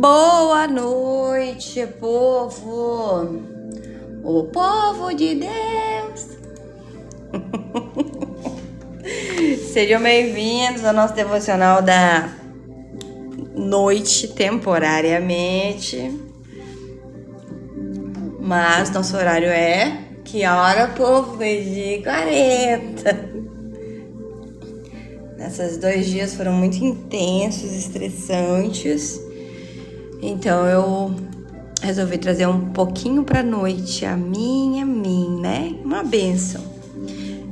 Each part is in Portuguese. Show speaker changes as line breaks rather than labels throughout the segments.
Boa noite, povo! O povo de Deus! Sejam bem-vindos ao nosso devocional da noite, temporariamente. Mas nosso horário é... Que hora, povo? 12h40. Esses 2 dias foram muito intensos, estressantes. Então eu resolvi trazer um pouquinho pra noite, a mim, né? Uma bênção.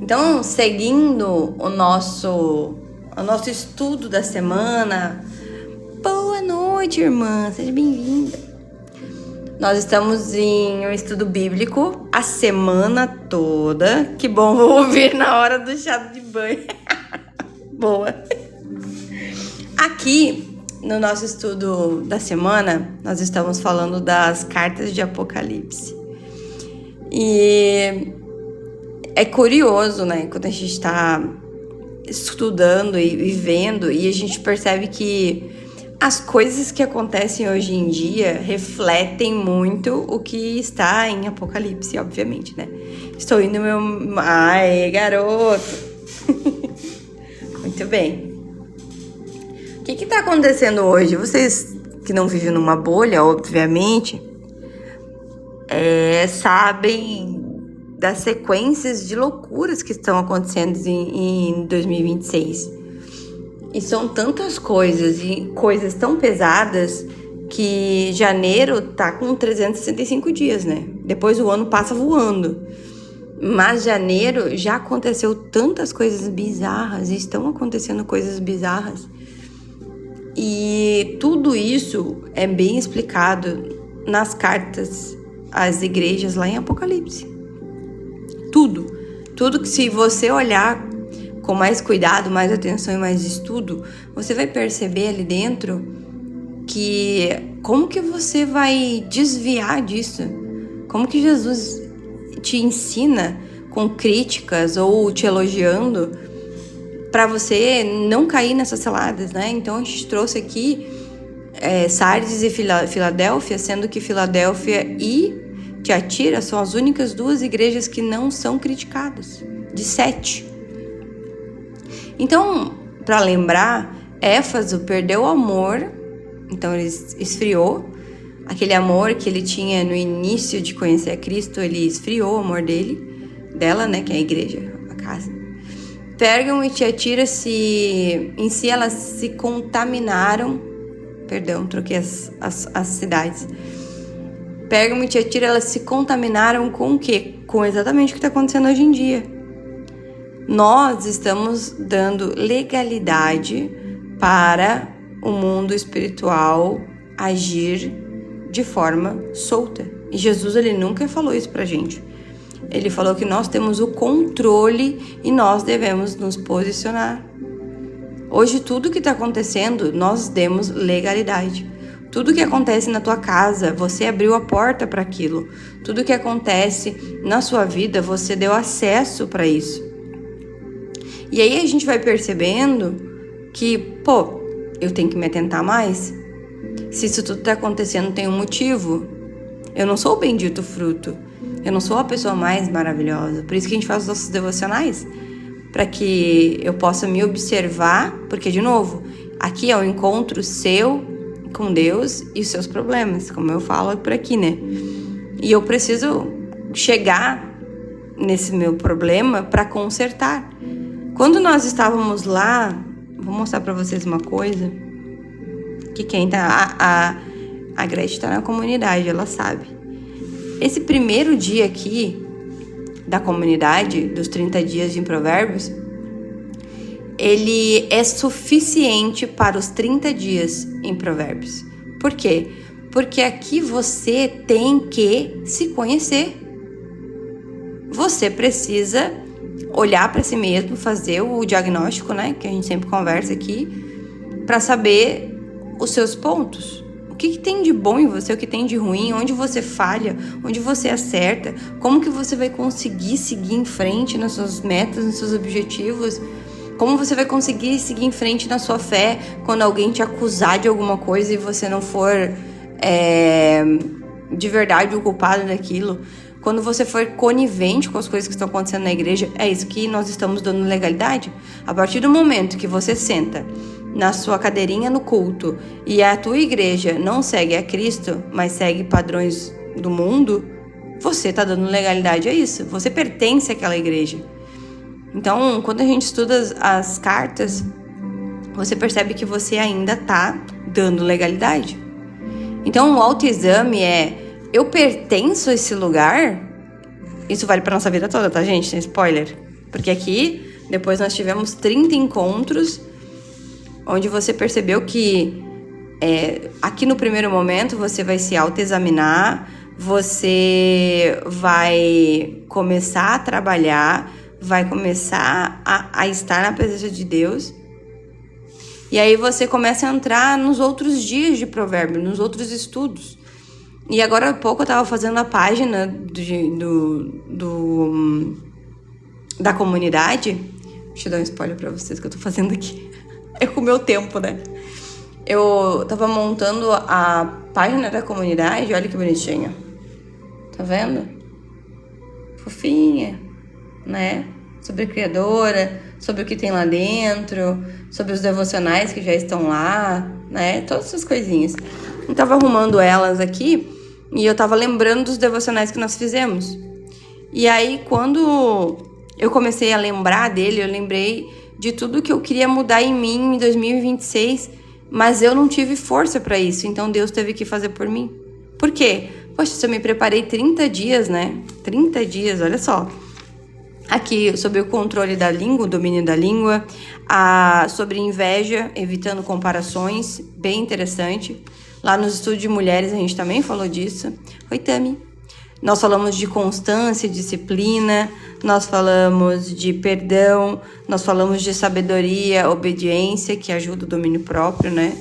Então, seguindo o nosso estudo da semana. Boa noite, irmã, seja bem-vinda. Nós estamos em um estudo bíblico a semana toda. Que bom, vou ouvir na hora do chá de banho. Boa. Aqui, no nosso estudo da semana, nós estamos falando das cartas de Apocalipse. E é curioso, né? Quando a gente está estudando e vendo, e a gente percebe que as coisas que acontecem hoje em dia refletem muito o que está em Apocalipse, obviamente, né? Estou indo meu... Ai, garoto! Muito bem. O que está acontecendo hoje? Vocês que não vivem numa bolha, obviamente, sabem das sequências de loucuras que estão acontecendo em 2026. E são tantas coisas e coisas tão pesadas que janeiro tá com 365 dias, né? Depois o ano passa voando. Mas janeiro já aconteceu tantas coisas bizarras, estão acontecendo coisas bizarras. E tudo isso é bem explicado nas cartas às igrejas lá em Apocalipse. Tudo que se você olhar com mais cuidado, mais atenção e mais estudo, você vai perceber ali dentro que como que você vai desviar disso? Como que Jesus te ensina com críticas ou te elogiando para você não cair nessas ciladas, né? Então a gente trouxe aqui Sardes e Filadélfia, sendo que Filadélfia e Tiatira são as únicas 2 igrejas que não são criticadas, de 7. Então, para lembrar, Éfeso perdeu o amor, então ele esfriou. Aquele amor que ele tinha no início de conhecer a Cristo, ele esfriou o amor dela, né, que é a igreja, a casa. Pérgamo e Tiatira em si elas se contaminaram, troquei as cidades. Pérgamo e Tiatira elas se contaminaram com o quê? Com exatamente o que está acontecendo hoje em dia. Nós estamos dando legalidade para o mundo espiritual agir de forma solta. E Jesus, ele nunca falou isso pra gente. Ele falou que nós temos o controle e nós devemos nos posicionar. Hoje, tudo que está acontecendo, nós demos legalidade. Tudo que acontece na tua casa, você abriu a porta para aquilo. Tudo que acontece na sua vida, você deu acesso para isso. E aí a gente vai percebendo que, eu tenho que me atentar mais. Se isso tudo está acontecendo, tem um motivo. Eu não sou o bendito fruto. Eu não sou a pessoa mais maravilhosa. Por isso que a gente faz os nossos devocionais. Para que eu possa me observar. Porque, de novo, aqui é o encontro seu com Deus e os seus problemas. Como eu falo por aqui, né? E eu preciso chegar nesse meu problema para consertar. Quando nós estávamos lá... Vou mostrar para vocês uma coisa... que quem tá... A Gretchen tá na comunidade, ela sabe. Esse primeiro dia aqui da comunidade, dos 30 dias de Provérbios, ele é suficiente para os 30 dias em Provérbios. Por quê? Porque aqui você tem que se conhecer. Você precisa olhar para si mesmo, fazer o diagnóstico, né? Que a gente sempre conversa aqui, para saber os seus pontos. O que tem de bom em você, o que tem de ruim, onde você falha, onde você acerta, como que você vai conseguir seguir em frente nas suas metas, nos seus objetivos. Como você vai conseguir seguir em frente na sua fé quando alguém te acusar de alguma coisa e você não for de verdade o culpado daquilo? Quando você for conivente com as coisas que estão acontecendo na igreja, é isso que nós estamos dando legalidade. A partir do momento que você senta na sua cadeirinha no culto e a tua igreja não segue a Cristo, mas segue padrões do mundo, você está dando legalidade a isso. Você pertence àquela igreja. Então, quando a gente estuda as cartas, você percebe que você ainda está dando legalidade. Então, o autoexame eu pertenço a esse lugar? Isso vale para nossa vida toda, tá, gente? Sem spoiler. Porque aqui, depois nós tivemos 30 encontros, onde você percebeu que aqui no primeiro momento você vai se autoexaminar, você vai começar a trabalhar, vai começar a estar na presença de Deus. E aí você começa a entrar nos outros dias de provérbio, nos outros estudos. E agora há pouco eu tava fazendo a página da comunidade. Deixa eu dar um spoiler pra vocês que eu tô fazendo aqui. É com o meu tempo, né? Eu tava montando a página da comunidade, olha que bonitinha. Tá vendo? Fofinha, né? Sobre a criadora, sobre o que tem lá dentro, sobre os devocionais que já estão lá, né? Todas essas coisinhas. Eu tava arrumando elas aqui e eu tava lembrando dos devocionais que nós fizemos. E aí, quando eu comecei a lembrar dele, eu lembrei de tudo que eu queria mudar em mim em 2026, mas eu não tive força pra isso, então Deus teve que fazer por mim. Por quê? Poxa, se eu me preparei 30 dias, né? 30 dias, olha só. Aqui, sobre o controle da língua, o domínio da língua, sobre inveja, evitando comparações, bem interessante. Lá nos estudos de mulheres a gente também falou disso. Oi, Tami. Nós falamos de constância, disciplina, nós falamos de perdão, nós falamos de sabedoria, obediência, que ajuda o domínio próprio, né?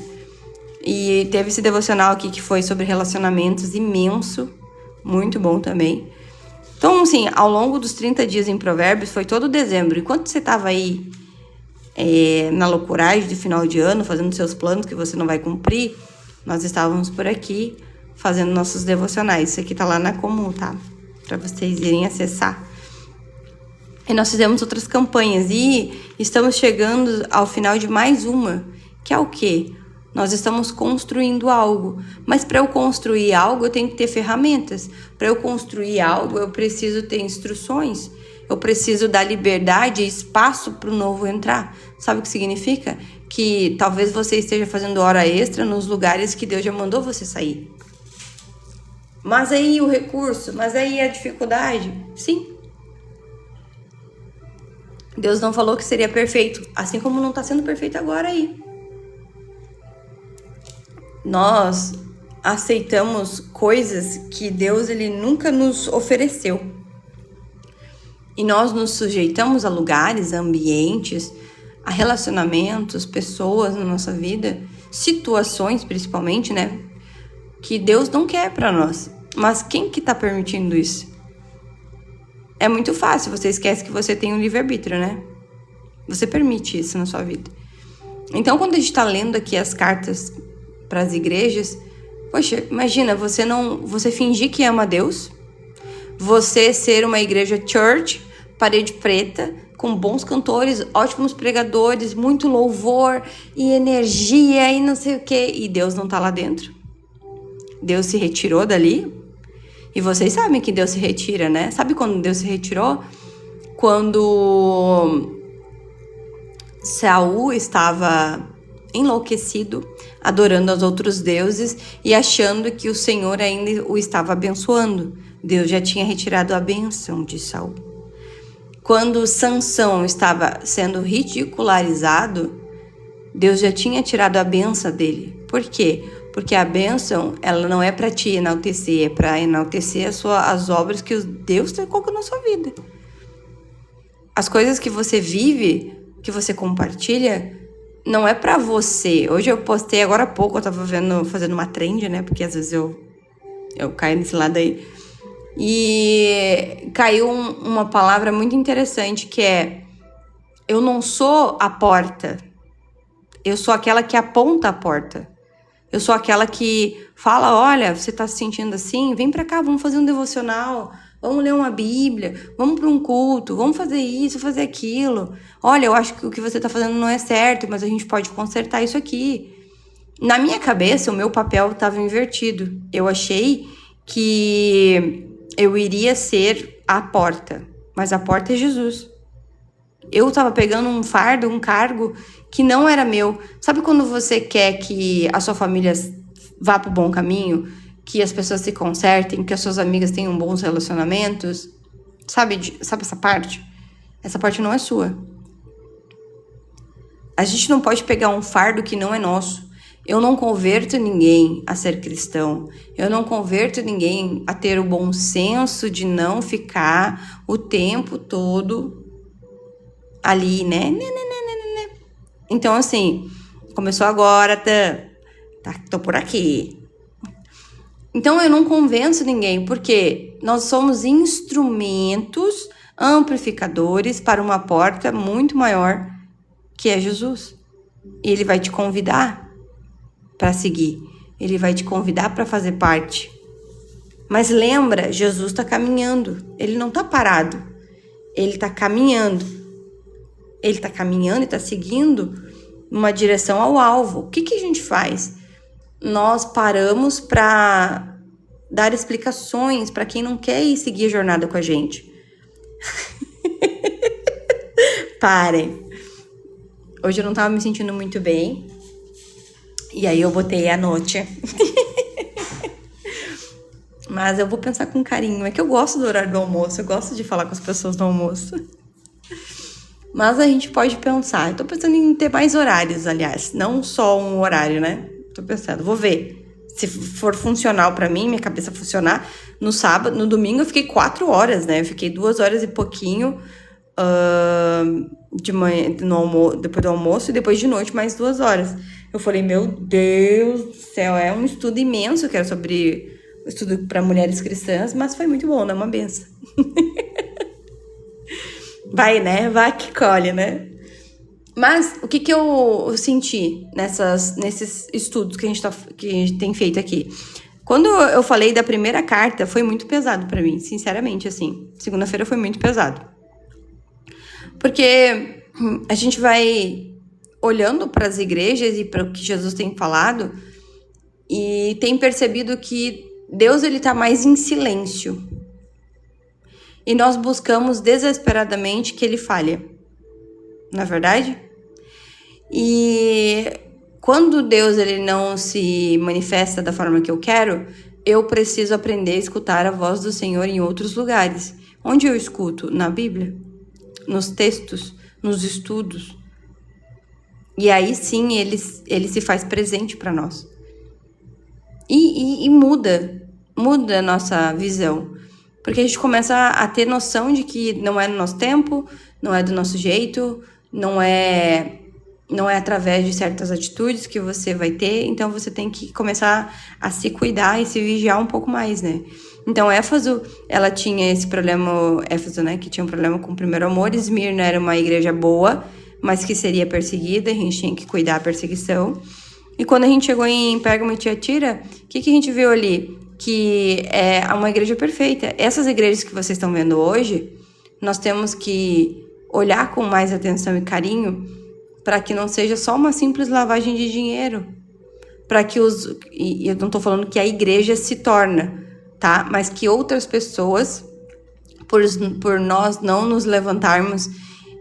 E teve esse devocional aqui que foi sobre relacionamentos, imenso, muito bom também. Então, assim, ao longo dos 30 dias em Provérbios, foi todo dezembro. Enquanto você estava aí na loucuragem de final de ano, fazendo seus planos que você não vai cumprir, nós estávamos por aqui fazendo nossos devocionais. Isso aqui tá lá na Comum, tá? Para vocês irem acessar. E nós fizemos outras campanhas e estamos chegando ao final de mais uma, que é o quê? Nós estamos construindo algo, mas para eu construir algo eu tenho que ter ferramentas. Para eu construir algo eu preciso ter instruções. Eu preciso dar liberdade e espaço para o novo entrar. Sabe o que significa? Que talvez você esteja fazendo hora extra nos lugares que Deus já mandou você sair. Mas aí o recurso, mas aí a dificuldade, sim. Deus não falou que seria perfeito, assim como não está sendo perfeito agora aí. Nós aceitamos coisas que Deus ele nunca nos ofereceu. E nós nos sujeitamos a lugares, a ambientes, a relacionamentos, pessoas na nossa vida, situações principalmente, né? Que Deus não quer para nós. Mas quem que tá permitindo isso? É muito fácil, você esquece que você tem um livre-arbítrio, né? Você permite isso na sua vida. Então, quando a gente tá lendo aqui as cartas para as igrejas, poxa, imagina, você fingir que ama Deus, você ser uma igreja church, parede preta, com bons cantores, ótimos pregadores, muito louvor e energia e não sei o que, e Deus não tá lá dentro. Deus se retirou dali. E vocês sabem que Deus se retira, né? Sabe quando Deus se retirou? Quando Saul estava enlouquecido, adorando aos outros deuses e achando que o Senhor ainda o estava abençoando. Deus já tinha retirado a bênção de Saul. Quando Sansão estava sendo ridicularizado, Deus já tinha tirado a bênção dele. Por quê? Porque a bênção, ela não é para te enaltecer, é para enaltecer as obras que Deus colocou na sua vida. As coisas que você vive, que você compartilha, não é para você. Hoje eu postei, agora há pouco, eu tava fazendo uma trend, né? Porque às vezes eu caio nesse lado aí. E caiu uma palavra muito interessante que é: Eu não sou a porta. Eu sou aquela que aponta a porta. Eu sou aquela que fala, olha, você tá se sentindo assim? Vem pra cá, vamos fazer um devocional. Vamos ler uma Bíblia. Vamos para um culto. Vamos fazer isso, fazer aquilo. Olha, eu acho que o que você tá fazendo não é certo, mas a gente pode consertar isso aqui. Na minha cabeça, o meu papel estava invertido. Eu achei que eu iria ser a porta, mas a porta é Jesus. Eu tava pegando um fardo, um cargo que não era meu. Sabe quando você quer que a sua família vá pro bom caminho? Que as pessoas se consertem, que as suas amigas tenham bons relacionamentos? Sabe essa parte? Essa parte não é sua. A gente não pode pegar um fardo que não é nosso. Eu não converto ninguém a ser cristão. Eu não converto ninguém a ter o bom senso de não ficar o tempo todo ali, né? Então, assim, começou agora, tô por aqui. Então, eu não convenço ninguém, porque nós somos instrumentos amplificadores para uma porta muito maior, que é Jesus. E Ele vai te convidar para seguir. Ele vai te convidar para fazer parte. Mas lembra, Jesus está caminhando. Ele não está parado. Ele está caminhando. Ele está caminhando e está seguindo uma direção ao alvo. O que a gente faz? Nós paramos para dar explicações para quem não quer ir seguir a jornada com a gente. Parem. Hoje eu não estava me sentindo muito bem. E aí eu botei a noite. Mas eu vou pensar com carinho. É que eu gosto do horário do almoço. Eu gosto de falar com as pessoas no almoço. Mas a gente pode pensar. Eu tô pensando em ter mais horários, aliás. Não só um horário, né? Tô pensando. Vou ver. Se for funcional pra mim, minha cabeça funcionar. No sábado, no domingo eu fiquei 4 horas, né? Eu fiquei 2 horas e pouquinho de manhã, depois do almoço. E depois de noite mais 2 horas. Eu falei, meu Deus do céu. É um estudo imenso que era sobre... estudo para mulheres cristãs, mas foi muito bom, né? Uma benção. Vai, né? Vai que colhe, né? Mas o que eu senti nesses estudos que a gente tem feito aqui? Quando eu falei da primeira carta, foi muito pesado para mim, sinceramente, assim. Segunda-feira foi muito pesado. Porque a gente vai olhando para as igrejas e para o que Jesus tem falado e tem percebido que Deus, ele tá mais em silêncio. E nós buscamos desesperadamente que ele falhe. Não é verdade? E quando Deus, ele não se manifesta da forma que eu quero, eu preciso aprender a escutar a voz do Senhor em outros lugares. Onde eu escuto? Na Bíblia. Nos textos, nos estudos. E aí sim, ele se faz presente para nós. E muda a nossa visão. Porque a gente começa a ter noção de que não é no nosso tempo, não é do nosso jeito, não é através de certas atitudes que você vai ter. Então você tem que começar a se cuidar e se vigiar um pouco mais, né? Então Éfeso, ela tinha esse problema, Éfeso, né, que tinha um problema com o primeiro amor. Esmirna era uma igreja boa, mas que seria perseguida, a gente tinha que cuidar da perseguição. E quando a gente chegou em Pérgamo e Tiatira, o que a gente viu ali? Que é uma igreja perfeita. Essas igrejas que vocês estão vendo hoje, nós temos que olhar com mais atenção e carinho para que não seja só uma simples lavagem de dinheiro. Para que e eu não estou falando que a igreja se torna, tá? Mas que outras pessoas, por nós não nos levantarmos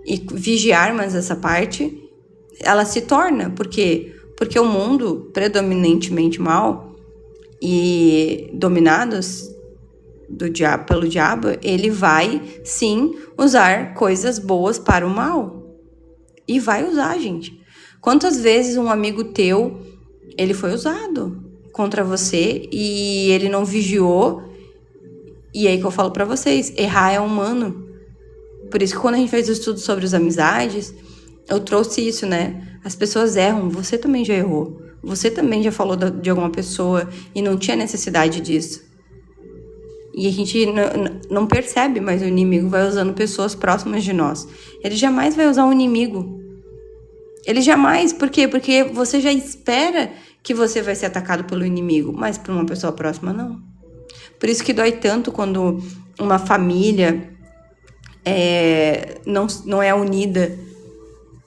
e vigiarmos essa parte, ela se torna. Por quê? Porque o mundo predominantemente mal e dominados pelo diabo, ele vai sim usar coisas boas para o mal. E vai usar, gente. Quantas vezes um amigo teu, ele foi usado contra você e ele não vigiou? E aí que eu falo pra vocês, errar é humano. Por isso que quando a gente fez o estudo sobre as amizades, eu trouxe isso, né? As pessoas erram, você também já errou. Você também já falou de alguma pessoa e não tinha necessidade disso. E a gente não percebe, mas o inimigo vai usando pessoas próximas de nós. Ele jamais vai usar um inimigo. Ele jamais, por quê? Porque você já espera que você vai ser atacado pelo inimigo, mas por uma pessoa próxima, não. Por isso que dói tanto quando uma família não é unida.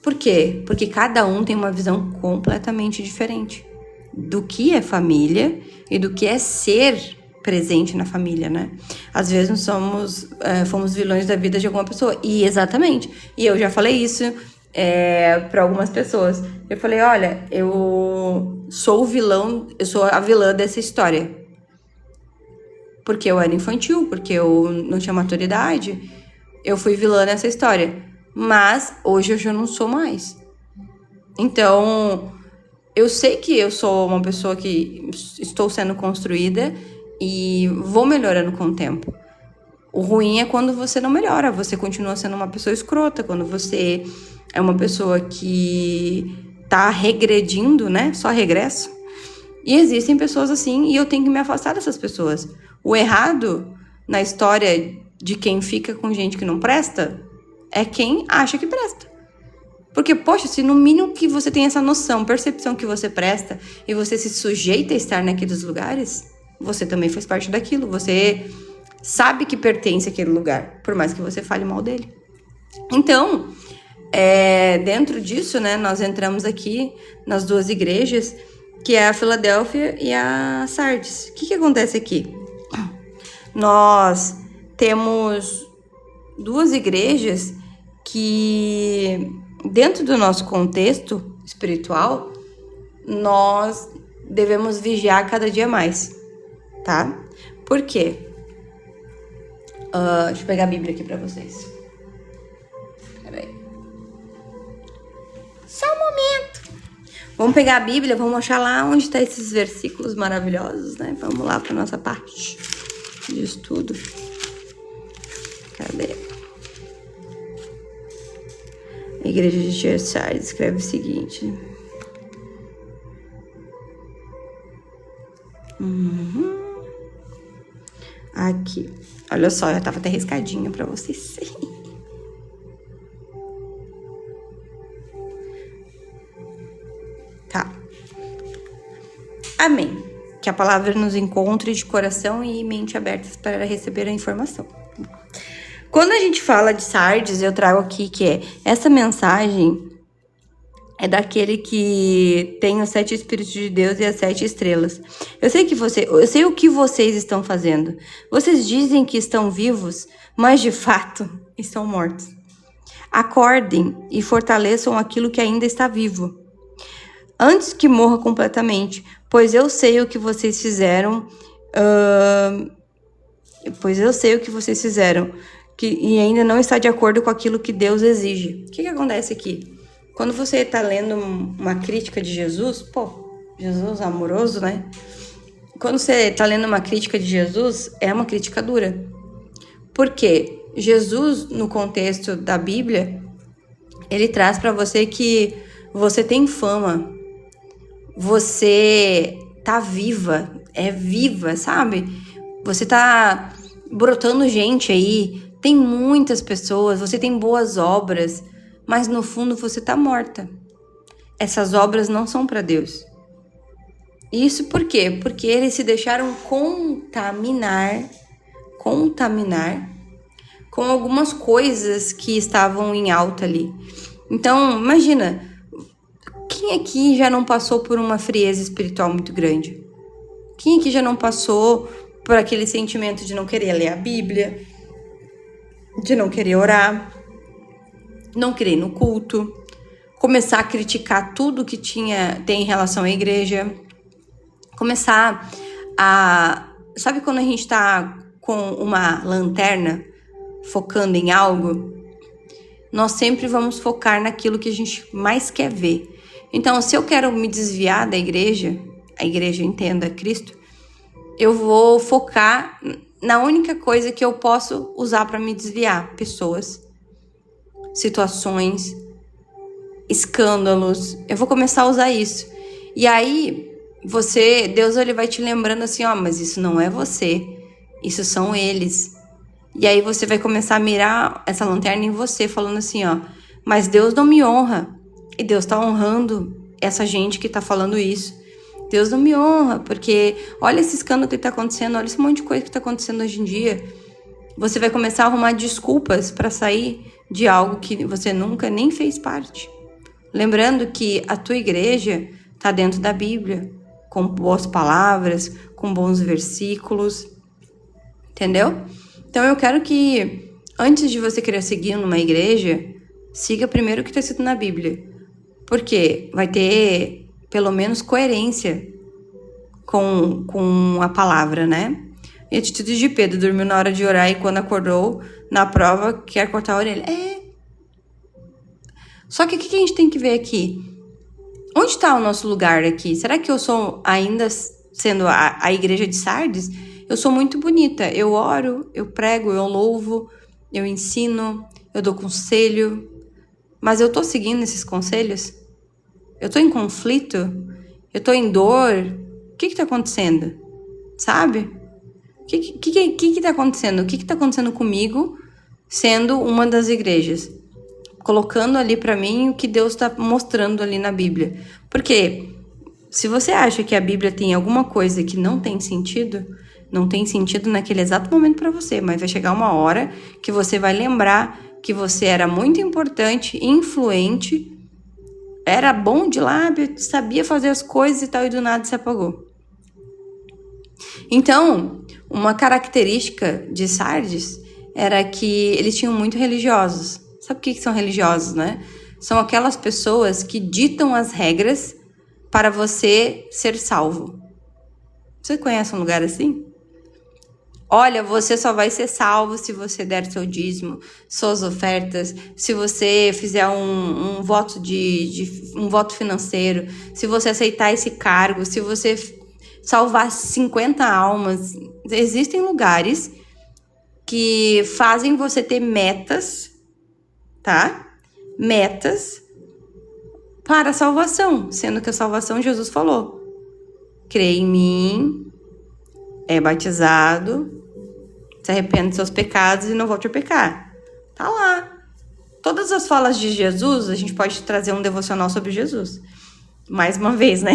Por quê? Porque cada um tem uma visão completamente diferente do que é família e do que é ser presente na família, né? Às vezes nós fomos vilões da vida de alguma pessoa. E exatamente. E eu já falei isso para algumas pessoas. Eu falei, olha, eu sou a vilã dessa história. Porque eu era infantil, porque eu não tinha maturidade. Eu fui vilã nessa história. Mas hoje eu já não sou mais. Então, eu sei que eu sou uma pessoa que estou sendo construída e vou melhorando com o tempo. O ruim é quando você não melhora, você continua sendo uma pessoa escrota, quando você é uma pessoa que tá regredindo, né? Só regresso. E existem pessoas assim e eu tenho que me afastar dessas pessoas. O errado na história de quem fica com gente que não presta é quem acha que presta. Porque, poxa, se no mínimo que você tem essa noção, percepção que você presta e você se sujeita a estar naqueles lugares, você também faz parte daquilo. Você sabe que pertence àquele lugar, por mais que você fale mal dele. Então, dentro disso, né, nós entramos aqui nas duas igrejas, que é a Filadélfia e a Sardes. O que acontece aqui? Nós temos duas igrejas que, dentro do nosso contexto espiritual, nós devemos vigiar cada dia mais, tá? Por quê? Deixa eu pegar a Bíblia aqui pra vocês. Peraí. Só um momento. Vamos pegar a Bíblia, vamos achar lá onde estão esses versículos maravilhosos, né? Vamos lá pra nossa parte de estudo. Cadê? A igreja de Sardes escreve o seguinte. Aqui. Olha só, eu tava até riscadinha pra vocês. Tá. Amém. Que a palavra nos encontre de coração e mente abertas para receber a informação. Quando a gente fala de Sardes, eu trago aqui que essa mensagem é daquele que tem os 7 Espíritos de Deus e as 7 estrelas. Eu sei o que vocês estão fazendo. Vocês dizem que estão vivos, mas de fato estão mortos. Acordem e fortaleçam aquilo que ainda está vivo, antes que morra completamente, pois eu sei o que vocês fizeram. E ainda não está de acordo com aquilo que Deus exige. O que acontece aqui? Quando você está lendo uma crítica de Jesus, Jesus amoroso, né? Quando você está lendo uma crítica de Jesus, é uma crítica dura. Por quê? Jesus, no contexto da Bíblia, ele traz para você que você tem fama, você tá viva, sabe? Você tá brotando gente aí, tem muitas pessoas, você tem boas obras, mas no fundo você tá morta. Essas obras não são para Deus. Isso por quê? Porque eles se deixaram contaminar com algumas coisas que estavam em alta ali. Então, imagina, quem aqui já não passou por uma frieza espiritual muito grande? Quem aqui já não passou por aquele sentimento de não querer ler a Bíblia, de não querer orar, não querer ir no culto, começar a criticar tudo que tem em relação à igreja, começar a... Sabe quando a gente tá com uma lanterna focando em algo? Nós sempre vamos focar naquilo que a gente mais quer ver. Então, se eu quero me desviar da igreja, a igreja entenda Cristo, eu vou focar na única coisa que eu posso usar para me desviar: pessoas, situações, escândalos. Eu vou começar a usar isso. E aí, Deus ele vai te lembrando assim, mas isso não é você. Isso são eles. E aí você vai começar a mirar essa lanterna em você, falando assim, ó, mas Deus não me honra. E Deus tá honrando essa gente que tá falando isso. Deus não me honra, porque olha esse escândalo que tá acontecendo, olha esse monte de coisa que tá acontecendo hoje em dia. Você vai começar a arrumar desculpas para sair de algo que você nunca nem fez parte. Lembrando que a tua igreja tá dentro da Bíblia, com boas palavras, com bons versículos, entendeu? Então eu quero que, antes de você querer seguir numa igreja, siga primeiro o que está escrito na Bíblia. Porque vai ter, pelo menos, coerência com a palavra, né? E a atitude de Pedro, dormiu na hora de orar e quando acordou, na prova, quer cortar a orelha. Só que o que a gente tem que ver aqui? Onde está o nosso lugar aqui? Será que eu sou, ainda sendo a igreja de Sardes, eu sou muito bonita? Eu oro, eu prego, eu louvo, eu ensino, eu dou conselho. Mas eu tô seguindo esses conselhos? Eu tô em conflito? Eu tô em dor? O que tá acontecendo? Sabe? O que tá acontecendo? O que tá acontecendo comigo sendo uma das igrejas? Colocando ali pra mim o que Deus tá mostrando ali na Bíblia. Porque se você acha que a Bíblia tem alguma coisa que não tem sentido, não tem sentido naquele exato momento pra você, mas vai chegar uma hora que você vai lembrar que você era muito importante, influente, era bom de lábio, sabia fazer as coisas e tal, e do nada se apagou. Então, uma característica de Sardes era que eles tinham muito religiosos. Sabe o que são religiosos, né? São aquelas pessoas que ditam as regras para você ser salvo. Você conhece um lugar assim? Olha, você só vai ser salvo se você der seu dízimo, suas ofertas, se você fizer um voto um voto financeiro, se você aceitar esse cargo, se você salvar 50 almas. Existem lugares que fazem você ter metas, tá? Metas para a salvação, sendo que a salvação Jesus falou: crê em mim, é batizado, se arrepende dos seus pecados e não volte a pecar. Tá lá. Todas as falas de Jesus, a gente pode trazer um devocional sobre Jesus. Mais uma vez, né?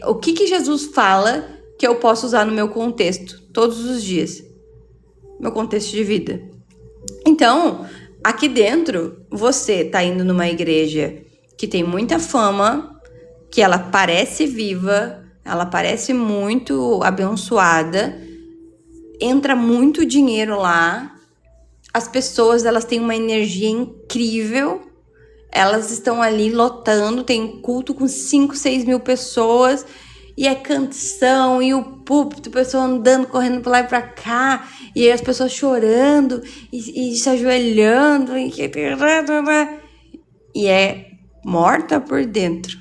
O que Jesus fala que eu posso usar no meu contexto, todos os dias. Meu contexto de vida. Então, aqui dentro, você tá indo numa igreja que tem muita fama, que ela parece viva, ela parece muito abençoada, entra muito dinheiro lá, as pessoas, elas têm uma energia incrível, elas estão ali lotando, tem culto com 5, 6 mil pessoas, e é canção, e o púlpito, pessoa andando, correndo pra lá e pra cá, e aí as pessoas chorando, e se ajoelhando, e é morta por dentro.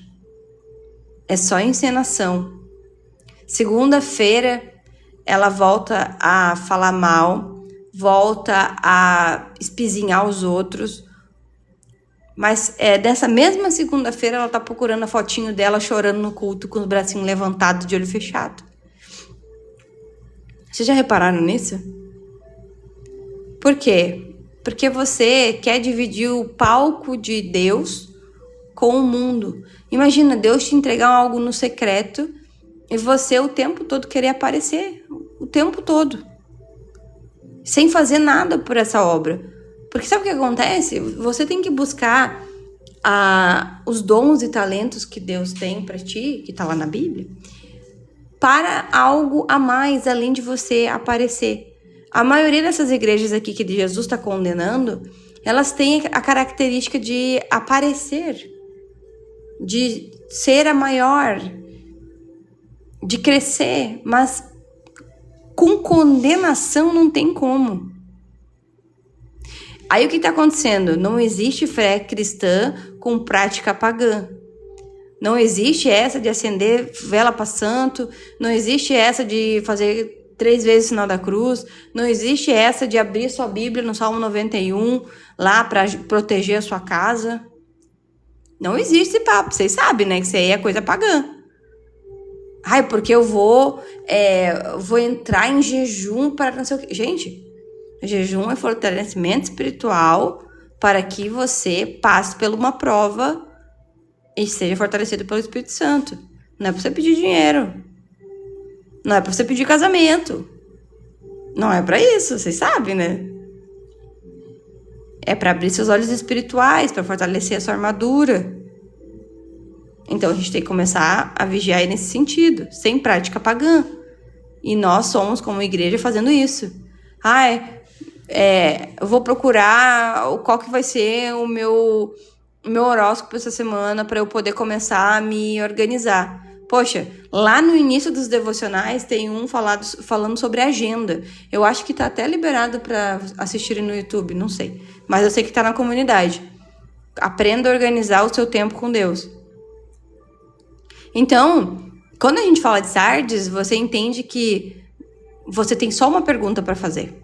É só encenação. Segunda-feira, ela volta a falar mal, volta a espizinhar os outros. Mas dessa mesma segunda-feira, ela tá procurando a fotinho dela chorando no culto com os bracinhos levantados, de olho fechado. Vocês já repararam nisso? Por quê? Porque você quer dividir o palco de Deus com o mundo. Imagina Deus te entregar algo no secreto e você o tempo todo querer aparecer. O tempo todo. Sem fazer nada por essa obra. Porque sabe o que acontece? Você tem que buscar os dons e talentos que Deus tem para ti, que tá lá na Bíblia, para algo a mais, além de você aparecer. A maioria dessas igrejas aqui que Jesus está condenando, elas têm a característica de aparecer, de ser a maior, de crescer, mas com condenação não tem como. Aí o que está acontecendo? Não existe fé cristã com prática pagã. Não existe essa de acender vela para santo. Não existe essa de fazer 3 vezes o sinal da cruz. Não existe essa de abrir sua Bíblia no Salmo 91 lá para proteger a sua casa. Não existe esse papo. Vocês sabem, né? Que isso aí é coisa pagã. Ai, porque eu vou entrar em jejum para não sei o quê. Gente, jejum é fortalecimento espiritual para que você passe por uma prova e seja fortalecido pelo Espírito Santo. Não é para você pedir dinheiro. Não é para você pedir casamento. Não é para isso, vocês sabem, né? É para abrir seus olhos espirituais, para fortalecer a sua armadura. Então, a gente tem que começar a vigiar nesse sentido, sem prática pagã. E nós somos, como igreja, fazendo isso. Eu vou procurar qual que vai ser o meu horóscopo essa semana para eu poder começar a me organizar. Poxa, lá no início dos devocionais tem um falando sobre agenda. Eu acho que tá até liberado para assistirem no YouTube, não sei. Mas eu sei que tá na comunidade. Aprenda a organizar o seu tempo com Deus. Então, quando a gente fala de Sardes, você entende que você tem só uma pergunta para fazer.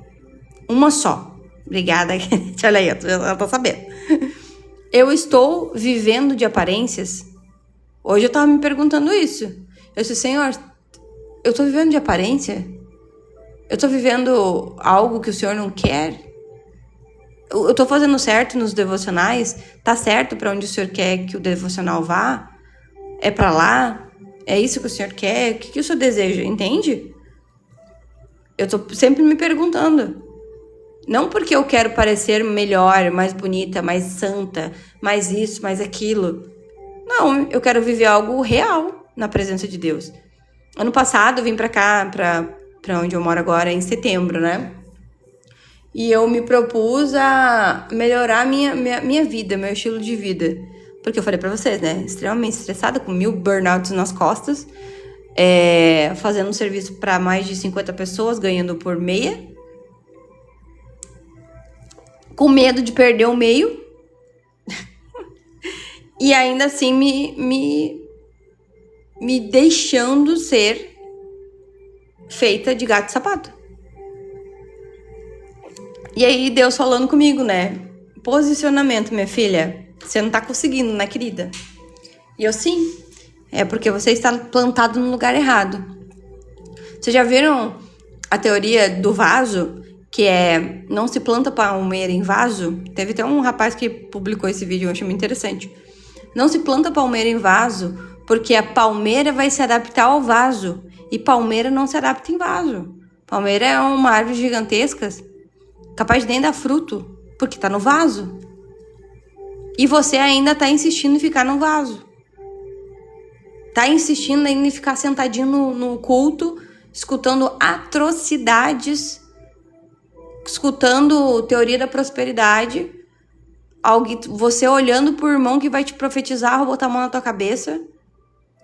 Uma só. Obrigada. Olha aí, ela tá sabendo. Eu estou vivendo de aparências? Hoje eu tava me perguntando isso. Eu disse, Senhor, eu tô vivendo de aparência? Eu tô vivendo algo que o Senhor não quer? Eu tô fazendo certo nos devocionais? Tá certo para onde o Senhor quer que o devocional vá? É pra lá? É isso que o Senhor quer? O que o Senhor deseja? Entende? Eu tô sempre me perguntando. Não porque eu quero parecer melhor, mais bonita, mais santa, mais isso, mais aquilo. Não, eu quero viver algo real na presença de Deus. Ano passado eu vim pra cá, pra onde eu moro agora, em setembro, né? E eu me propus a melhorar minha vida, meu estilo de vida. Porque eu falei pra vocês, né? Extremamente estressada, com 1000 burnouts nas costas. Fazendo um serviço pra mais de 50 pessoas, ganhando por meia. Com medo de perder o meio. E ainda assim me deixando ser feita de gato e sapato. E aí Deus falando comigo, né? Posicionamento, minha filha. Você não tá conseguindo, né, querida? E eu, sim. É porque você está plantado no lugar errado. Vocês já viram a teoria do vaso? Que é, não se planta palmeira em vaso? Teve até um rapaz que publicou esse vídeo, eu achei muito interessante. Não se planta palmeira em vaso, porque a palmeira vai se adaptar ao vaso. E palmeira não se adapta em vaso. Palmeira é uma árvore gigantesca, capaz de nem dar fruto, porque tá no vaso. E você ainda tá insistindo em ficar no vaso. Tá insistindo ainda em ficar sentadinho no culto, escutando atrocidades, escutando teoria da prosperidade, você olhando pro irmão que vai te profetizar, ou botar a mão na tua cabeça,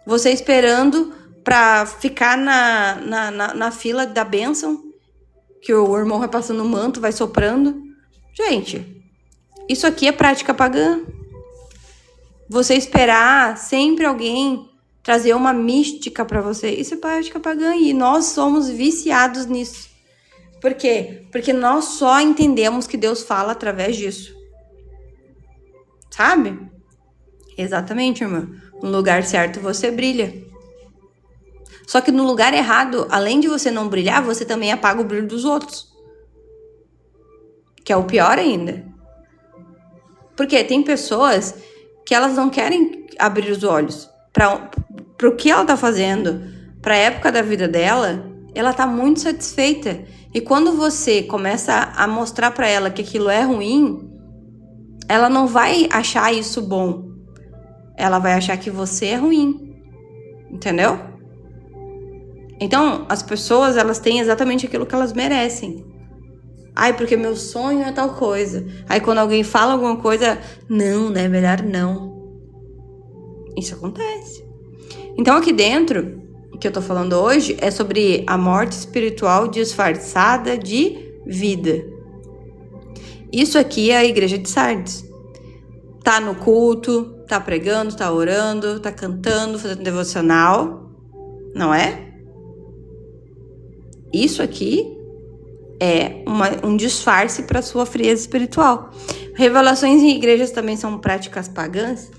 você esperando pra ficar na fila da bênção, que o irmão vai passando o manto, vai soprando. Gente, isso aqui é prática pagã. Você esperar sempre alguém trazer uma mística pra você, isso é prática pagã, e nós somos viciados nisso. Por quê? Porque nós só entendemos que Deus fala através disso. Sabe? Exatamente, irmã. No lugar certo você brilha. Só que no lugar errado, além de você não brilhar, você também apaga o brilho dos outros. Que é o pior ainda. Porque tem pessoas que elas não querem abrir os olhos para o que ela tá fazendo, para a época da vida dela, ela tá muito satisfeita. E quando você começa a mostrar para ela que aquilo é ruim, ela não vai achar isso bom. Ela vai achar que você é ruim. Entendeu? Então, as pessoas, elas têm exatamente aquilo que elas merecem. Ai, porque meu sonho é tal coisa. Aí quando alguém fala alguma coisa, não, né? Melhor não. Isso acontece. Então aqui dentro, o que eu tô falando hoje é sobre a morte espiritual disfarçada de vida. Isso aqui é a igreja de Sardes. Tá no culto, tá pregando, tá orando, tá cantando, fazendo devocional. Não é? Isso aqui é um disfarce para sua frieza espiritual. Revelações em igrejas também são práticas pagãs.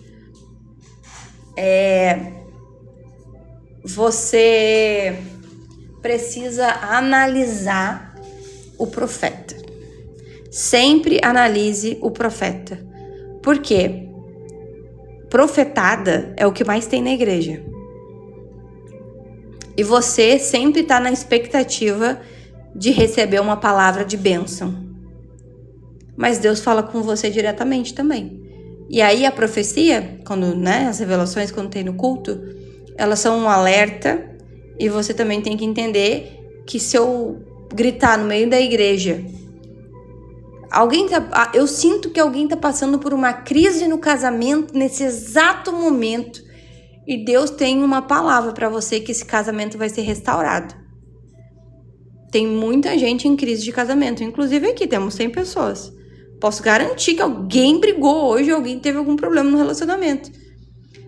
você precisa analisar o profeta. Sempre analise o profeta. Por quê? Profetada é o que mais tem na igreja. E você sempre está na expectativa de receber uma palavra de bênção. Mas Deus fala com você diretamente também. E aí a profecia, quando, as revelações quando tem no culto, elas são um alerta. E você também tem que entender que se eu gritar no meio da igreja, eu sinto que alguém está passando por uma crise no casamento nesse exato momento. E Deus tem uma palavra para você que esse casamento vai ser restaurado. Tem muita gente em crise de casamento. Inclusive aqui temos 100 pessoas. Posso garantir que alguém brigou hoje, alguém teve algum problema no relacionamento.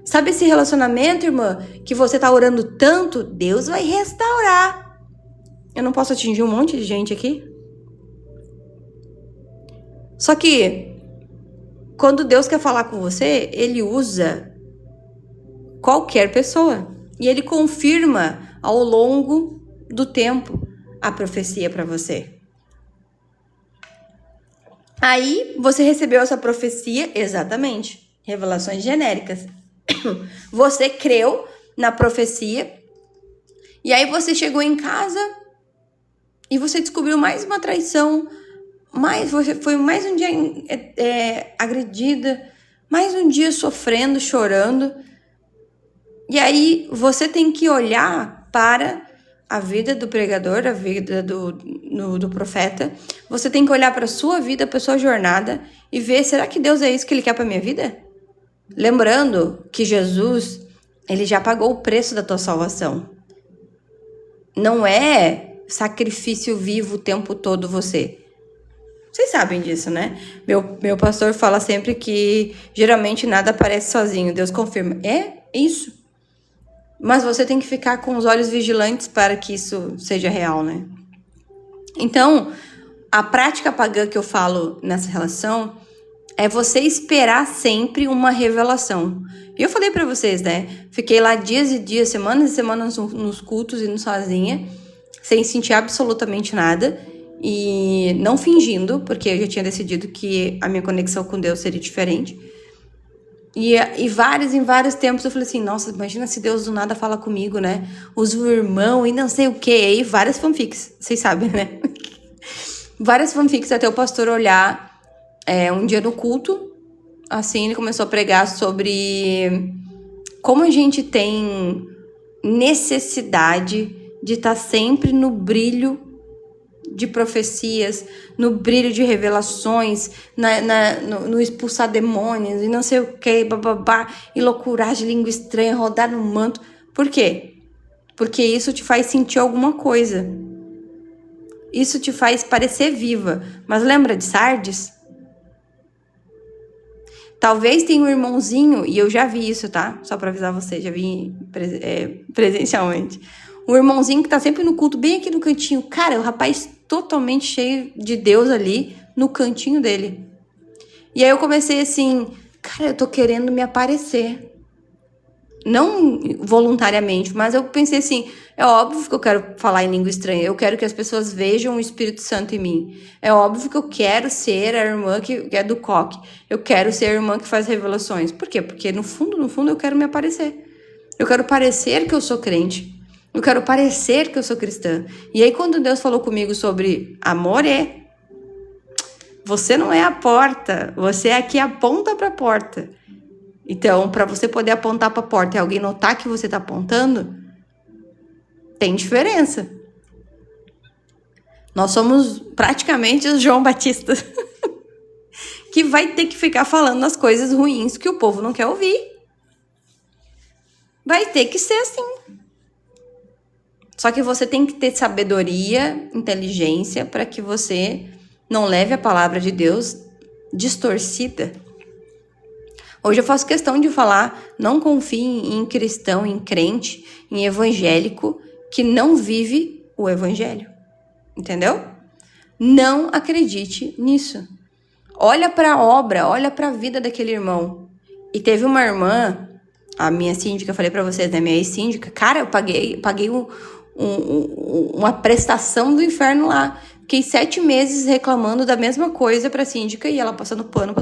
Sabe esse relacionamento, irmã, que você tá orando tanto? Deus vai restaurar. Eu não posso atingir um monte de gente aqui? Só que, quando Deus quer falar com você, Ele usa qualquer pessoa. E Ele confirma ao longo do tempo a profecia para você. Aí, você recebeu essa profecia, exatamente, revelações genéricas. Você creu na profecia, e aí você chegou em casa e você descobriu mais uma traição, você foi mais um dia agredida, mais um dia sofrendo, chorando. E aí você tem que olhar para a vida do pregador, a vida do profeta. Você tem que olhar para a sua vida, para a sua jornada e ver, será que Deus é isso que Ele quer para a minha vida? Lembrando que Jesus, Ele já pagou o preço da tua salvação. Não é sacrifício vivo o tempo todo você. Vocês sabem disso, né? Meu pastor fala sempre que geralmente nada aparece sozinho. Deus confirma. É isso. Mas você tem que ficar com os olhos vigilantes para que isso seja real, né? Então, a prática pagã que eu falo nessa relação é você esperar sempre uma revelação. E eu falei pra vocês, né? Fiquei lá dias e dias, semanas e semanas nos cultos, indo sozinha, sem sentir absolutamente nada. E não fingindo, porque eu já tinha decidido que a minha conexão com Deus seria diferente. E em vários tempos eu falei assim, nossa, imagina se Deus do nada fala comigo, né? Usa o irmão e não sei o que. E aí várias fanfics, vocês sabem, né? Várias fanfics até o pastor olhar um dia no culto. Assim, ele começou a pregar sobre como a gente tem necessidade de estar sempre no brilho de profecias, no brilho de revelações, no expulsar demônios e não sei o que, bababá, e loucurar de língua estranha, rodar no manto. Por quê? Porque isso te faz sentir alguma coisa. Isso te faz parecer viva. Mas lembra de Sardes? Talvez tenha um irmãozinho, e eu já vi isso, tá? Só pra avisar você, já vi presencialmente. Um irmãozinho que tá sempre no culto, bem aqui no cantinho. Cara, o rapaz totalmente cheio de Deus ali, no cantinho dele. E aí eu comecei assim, cara, eu tô querendo me aparecer. Não voluntariamente, mas eu pensei assim, é óbvio que eu quero falar em língua estranha, eu quero que as pessoas vejam o Espírito Santo em mim. É óbvio que eu quero ser a irmã que é do coque. Eu quero ser a irmã que faz revelações. Por quê? Porque no fundo eu quero me aparecer. Eu quero parecer que eu sou crente. Eu quero parecer que eu sou cristã. E aí quando Deus falou comigo sobre amor, você não é a porta, você é a que aponta para a porta. Então, para você poder apontar para a porta e alguém notar que você está apontando, tem diferença. Nós somos praticamente os João Batista que vai ter que ficar falando as coisas ruins que o povo não quer ouvir. Vai ter que ser assim. Só que você tem que ter sabedoria, inteligência, para que você não leve a palavra de Deus distorcida. Hoje eu faço questão de falar, não confie em cristão, em crente, em evangélico, que não vive o evangelho. Entendeu? Não acredite nisso. Olha para a obra, olha para a vida daquele irmão. E teve uma irmã, a minha síndica, falei pra vocês, né? Minha ex-síndica. Cara, eu paguei uma prestação do inferno lá. Fiquei 7 meses reclamando da mesma coisa pra síndica e ela passando pano.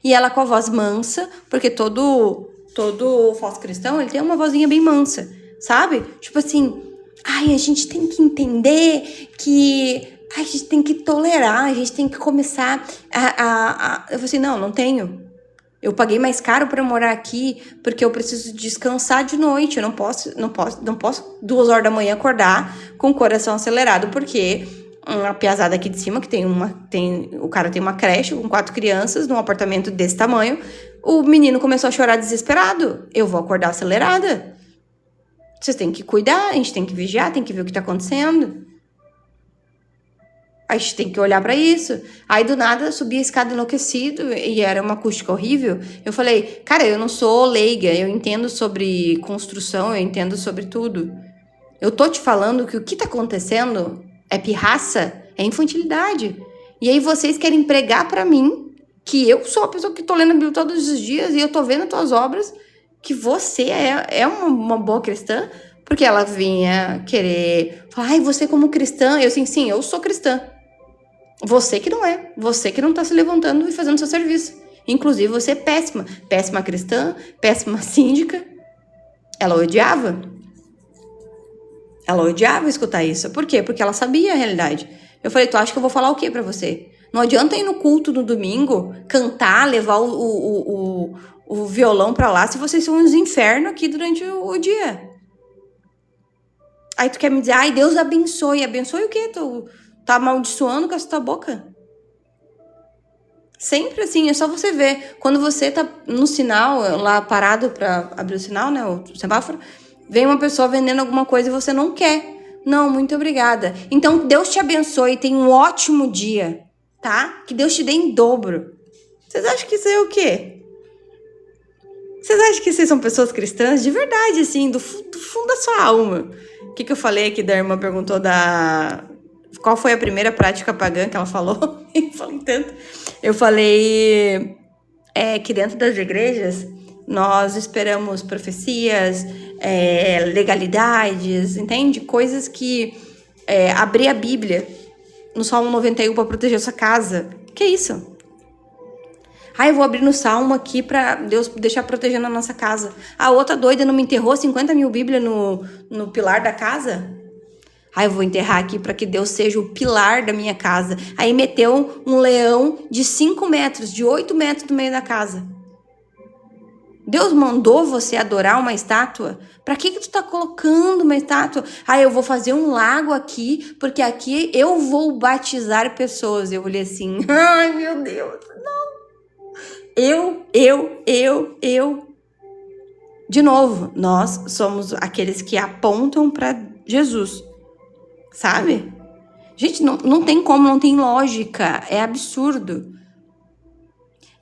E ela com a voz mansa, porque todo falso cristão, ele tem uma vozinha bem mansa, sabe? Tipo assim, ai, a gente tem que entender que a gente tem que tolerar, a gente tem que começar Eu falei assim, não tenho. Eu paguei mais caro para morar aqui porque eu preciso descansar de noite. Eu não posso 2 horas da manhã acordar com o coração acelerado, porque uma piazada aqui de cima, que o cara tem uma creche com 4 crianças num apartamento desse tamanho, o menino começou a chorar desesperado. Eu vou acordar acelerada. Vocês têm que cuidar, a gente tem que vigiar, tem que ver o que tá acontecendo. A gente tem que olhar pra isso. Aí, do nada, subi a escada enlouquecido e era uma acústica horrível. Eu falei, cara, eu não sou leiga, eu entendo sobre construção, eu entendo sobre tudo. Eu tô te falando que o que tá acontecendo é pirraça, é infantilidade. E aí vocês querem pregar pra mim que eu sou a pessoa que tô lendo a Bíblia todos os dias e eu tô vendo tuas obras, que você é uma boa cristã, porque ela vinha querer falar, ai, você como cristã, eu assim, sim, eu sou cristã. Você que não é. Você que não tá se levantando e fazendo seu serviço. Inclusive, você é péssima. Péssima cristã, péssima síndica. Ela odiava. Ela odiava escutar isso. Por quê? Porque ela sabia a realidade. Eu falei, tu acha que eu vou falar o quê pra você? Não adianta ir no culto no domingo, cantar, levar o violão pra lá, se vocês são uns infernos aqui durante o dia. Aí tu quer me dizer, ai, Deus abençoe. Abençoe o quê? Tu tá amaldiçoando com essa tua boca? Sempre assim, é só você ver. Quando você tá no sinal, lá parado pra abrir o sinal, né, o semáforo, vem uma pessoa vendendo alguma coisa e você não quer. Não, muito obrigada. Então, Deus te abençoe, tenha um ótimo dia, tá? Que Deus te dê em dobro. Vocês acham que isso é o quê? Vocês acham que vocês são pessoas cristãs? De verdade, assim, do fundo da sua alma. O que eu falei aqui da irmã perguntou qual foi a primeira prática pagã que ela falou? Eu falei tanto. Eu falei que dentro das igrejas nós esperamos profecias, legalidades, entende? Coisas que abrir a Bíblia no Salmo 91 para proteger a sua casa. Que isso? Eu vou abrir no Salmo aqui para Deus deixar protegendo a nossa casa. A outra doida não me enterrou 50 mil Bíblias no pilar da casa? Eu vou enterrar aqui para que Deus seja o pilar da minha casa. Aí meteu um leão de 5 metros, de 8 metros no meio da casa. Deus mandou você adorar uma estátua? Para que tu tá colocando uma estátua? Eu vou fazer um lago aqui, porque aqui eu vou batizar pessoas. Eu olhei assim, ai meu Deus, não. Eu. De novo, nós somos aqueles que apontam para Jesus. Sabe? Gente, não tem como, não tem lógica. É absurdo.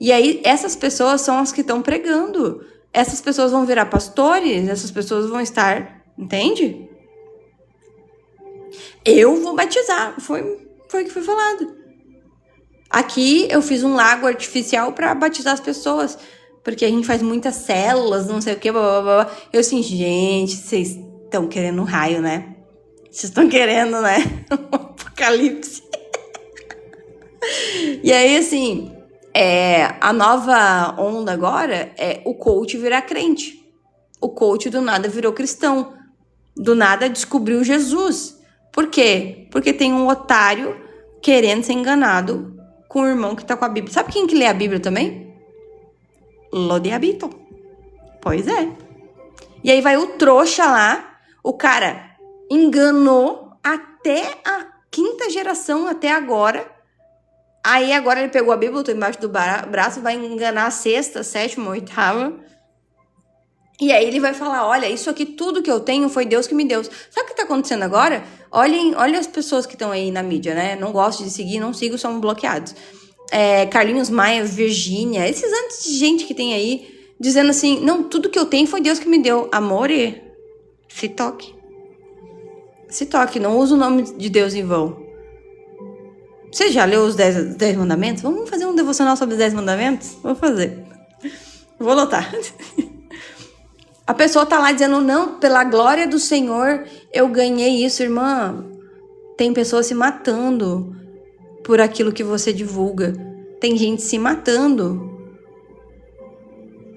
E aí, essas pessoas são as que estão pregando. Essas pessoas vão virar pastores, essas pessoas vão estar... Entende? Eu vou batizar. Foi o que foi falado. Aqui, eu fiz um lago artificial para batizar as pessoas. Porque a gente faz muitas células, não sei o que, blá, blá, blá. Eu assim, gente, vocês estão querendo um raio, né? Vocês estão querendo, né? Um apocalipse. E aí, assim, a nova onda agora é o coach virar crente. O coach do nada virou cristão. Do nada descobriu Jesus. Por quê? Porque tem um otário querendo ser enganado com o irmão que tá com a Bíblia. Sabe quem que lê a Bíblia também? Lo diabito. Pois é. E aí vai o trouxa lá, o cara... enganou até a 5ª geração, até agora. Aí agora ele pegou a Bíblia, botou embaixo do braço, vai enganar a 6ª, 7ª, 8ª. E aí ele vai falar, olha, isso aqui tudo que eu tenho foi Deus que me deu. Sabe o que tá acontecendo agora? Olha as pessoas que estão aí na mídia, né? Não gosto de seguir, não sigo, são bloqueados. Carlinhos Maia, Virgínia, esses antes de gente que tem aí, dizendo assim, não, tudo que eu tenho foi Deus que me deu. Amore, se toque. Se toque, não usa o nome de Deus em vão. Você já leu os 10 mandamentos? Vamos fazer um devocional sobre os 10 mandamentos? Vou fazer. Vou lotar. A pessoa tá lá dizendo, não, pela glória do Senhor, eu ganhei isso, irmã. Tem pessoas se matando por aquilo que você divulga. Tem gente se matando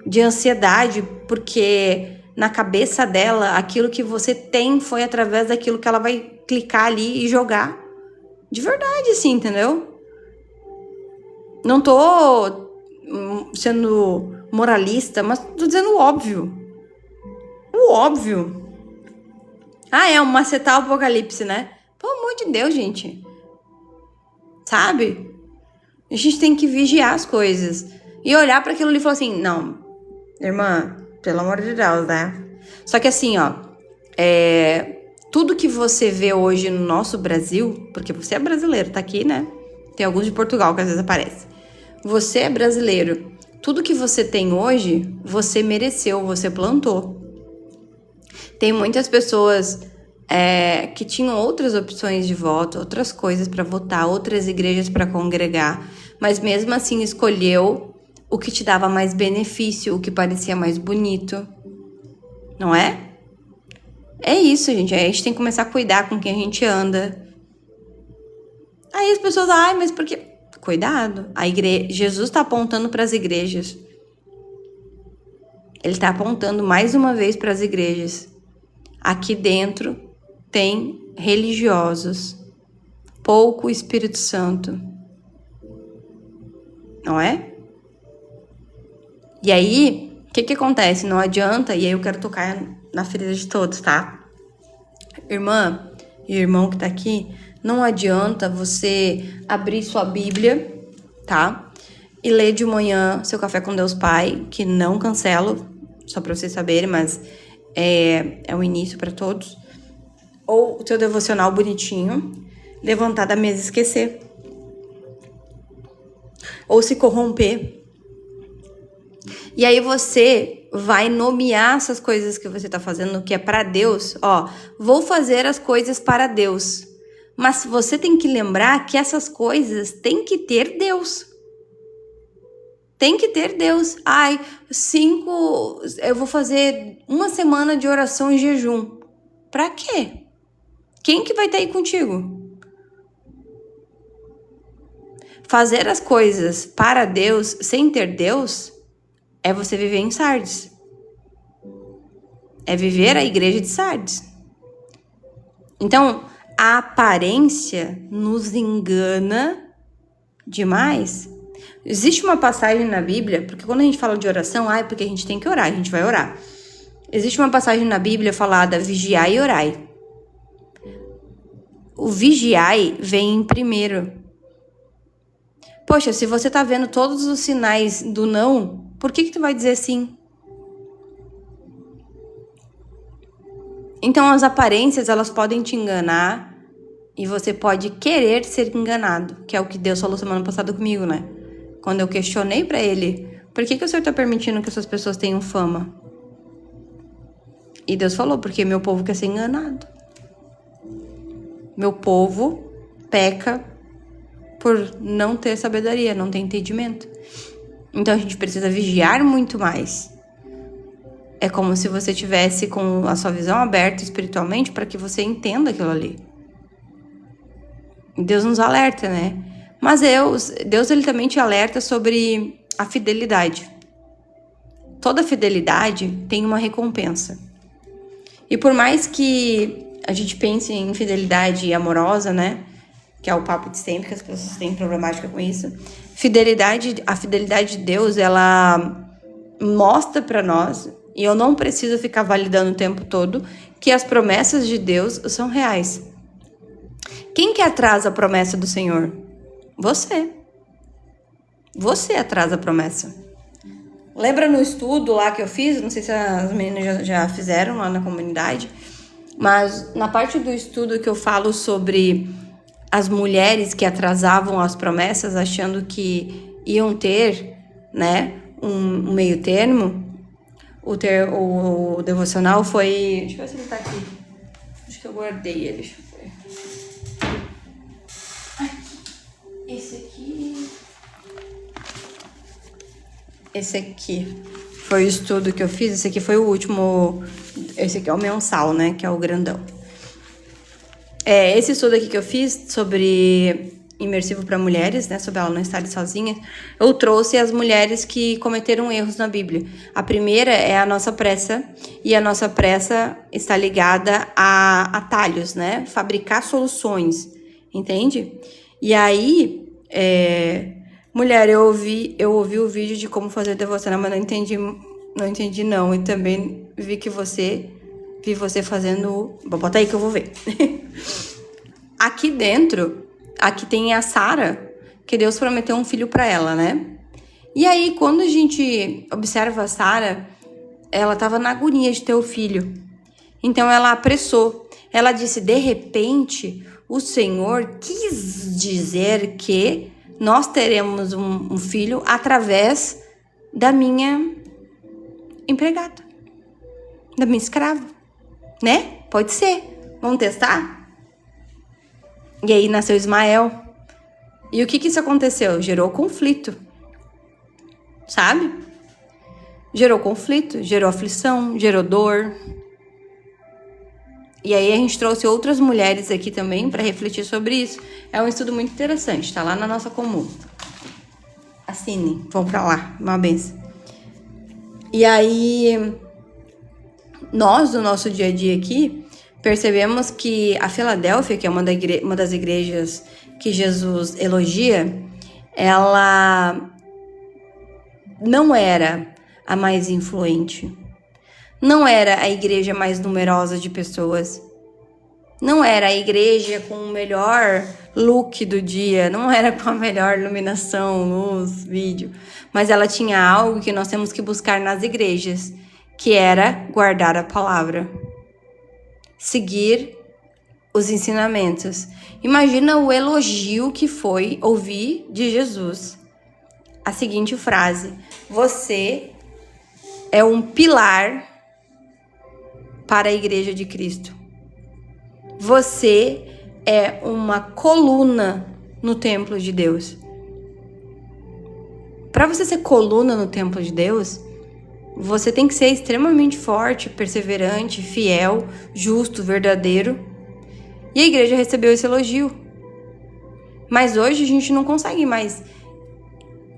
de ansiedade, porque na cabeça dela, aquilo que você tem foi através daquilo que ela vai clicar ali e jogar. De verdade, assim, entendeu? Não tô sendo moralista, mas tô dizendo o óbvio. O óbvio. Ah, é um macetar o apocalipse, né? Pelo amor de Deus, gente. Sabe? A gente tem que vigiar as coisas. E olhar para aquilo ali e falar assim, não, irmã, pelo amor de Deus, né? Só que assim, ó, tudo que você vê hoje no nosso Brasil, porque você é brasileiro, tá aqui, né? Tem alguns de Portugal que às vezes aparecem. Você é brasileiro. Tudo que você tem hoje, você mereceu, você plantou. Tem muitas pessoas que tinham outras opções de voto, outras coisas para votar, outras igrejas para congregar, mas mesmo assim escolheu o que te dava mais benefício, o que parecia mais bonito. Não é? É isso, gente. Aí a gente tem que começar a cuidar com quem a gente anda. Aí as pessoas, mas por que... Cuidado. Jesus está apontando para as igrejas. Ele está apontando mais uma vez para as igrejas. Aqui dentro tem religiosos, pouco Espírito Santo. Não é? E aí, o que acontece? Não adianta, e aí eu quero tocar na ferida de todos, tá? Irmã e irmão que tá aqui, não adianta você abrir sua Bíblia, tá? E ler de manhã seu Café com Deus Pai, que não cancelo, só pra vocês saberem, mas é o início pra todos. Ou o seu devocional bonitinho, levantar da mesa e esquecer. Ou se corromper. E aí você vai nomear essas coisas que você tá fazendo, que é para Deus. Ó, vou fazer as coisas para Deus. Mas você tem que lembrar que essas coisas têm que ter Deus. Tem que ter Deus. Eu vou fazer 1 semana de oração e jejum. Pra quê? Quem que vai estar aí contigo? Fazer as coisas para Deus sem ter Deus é você viver em Sardes. É viver a igreja de Sardes. Então, a aparência nos engana demais. Existe uma passagem na Bíblia, porque quando a gente fala de oração, porque a gente tem que orar, a gente vai orar. Existe uma passagem na Bíblia falada, vigiai e orai. O vigiai vem em primeiro. Poxa, se você tá vendo todos os sinais do não, por que tu vai dizer sim? Então, as aparências, elas podem te enganar e você pode querer ser enganado, que é o que Deus falou semana passada comigo, né? Quando eu questionei pra ele, por que o Senhor tá permitindo que essas pessoas tenham fama? E Deus falou, porque meu povo quer ser enganado. Meu povo peca por não ter sabedoria, não ter entendimento. Então a gente precisa vigiar muito mais. É como se você tivesse com a sua visão aberta espiritualmente para que você entenda aquilo ali. Deus nos alerta, né? Mas Deus ele também te alerta sobre a fidelidade. Toda fidelidade tem uma recompensa. E por mais que a gente pense em fidelidade amorosa, né? Que é o papo de sempre, que as pessoas têm problemática com isso. A fidelidade de Deus, ela mostra para nós, e eu não preciso ficar validando o tempo todo, que as promessas de Deus são reais. Quem que atrasa a promessa do Senhor? Você. Você atrasa a promessa. Lembra no estudo lá que eu fiz? Não sei se as meninas já fizeram lá na comunidade, mas na parte do estudo que eu falo sobre as mulheres que atrasavam as promessas achando que iam ter, né, um meio termo, o devocional foi... Deixa eu ver se ele tá aqui. Acho que eu guardei ele. Deixa eu ver. Esse aqui. foi o estudo que eu fiz. Esse aqui foi o último. Esse aqui é o mensal, né? Que é o grandão. Esse estudo aqui que eu fiz sobre imersivo para mulheres, né? Sobre ela não estarem sozinhas. Eu trouxe as mulheres que cometeram erros na Bíblia. A primeira é a nossa pressa. E a nossa pressa está ligada a atalhos, né? Fabricar soluções. Entende? E aí... Mulher, eu ouvi o vídeo de como fazer devocional, mas não entendi não. E também vi você fazendo... Bota aí que eu vou ver. Aqui dentro, aqui tem a Sara, que Deus prometeu um filho para ela, né? E aí, quando a gente observa a Sara, ela estava na agonia de ter o filho. Então, ela apressou. Ela disse, de repente, o Senhor quis dizer que nós teremos um filho através da minha empregada, da minha escrava, né? Pode ser. Vamos testar? E aí nasceu Ismael. E o que isso aconteceu? Gerou conflito, sabe? Gerou conflito, gerou aflição, gerou dor. E aí a gente trouxe outras mulheres aqui também para refletir sobre isso. É um estudo muito interessante, tá lá na nossa comum. Assine, vão para lá, uma benção. E aí, nós, no nosso dia a dia aqui, percebemos que a Filadélfia, que é uma das igrejas que Jesus elogia, ela não era a mais influente. Não era a igreja mais numerosa de pessoas. Não era a igreja com o melhor look do dia. Não era com a melhor iluminação, luz, vídeo. Mas ela tinha algo que nós temos que buscar nas igrejas, que era guardar a palavra. Seguir os ensinamentos. Imagina o elogio que foi ouvir de Jesus a seguinte frase: você é um pilar para a igreja de Cristo. Você é uma coluna no templo de Deus. Para você ser coluna no templo de Deus, você tem que ser extremamente forte, perseverante, fiel, justo, verdadeiro. E a igreja recebeu esse elogio. Mas hoje a gente não consegue mais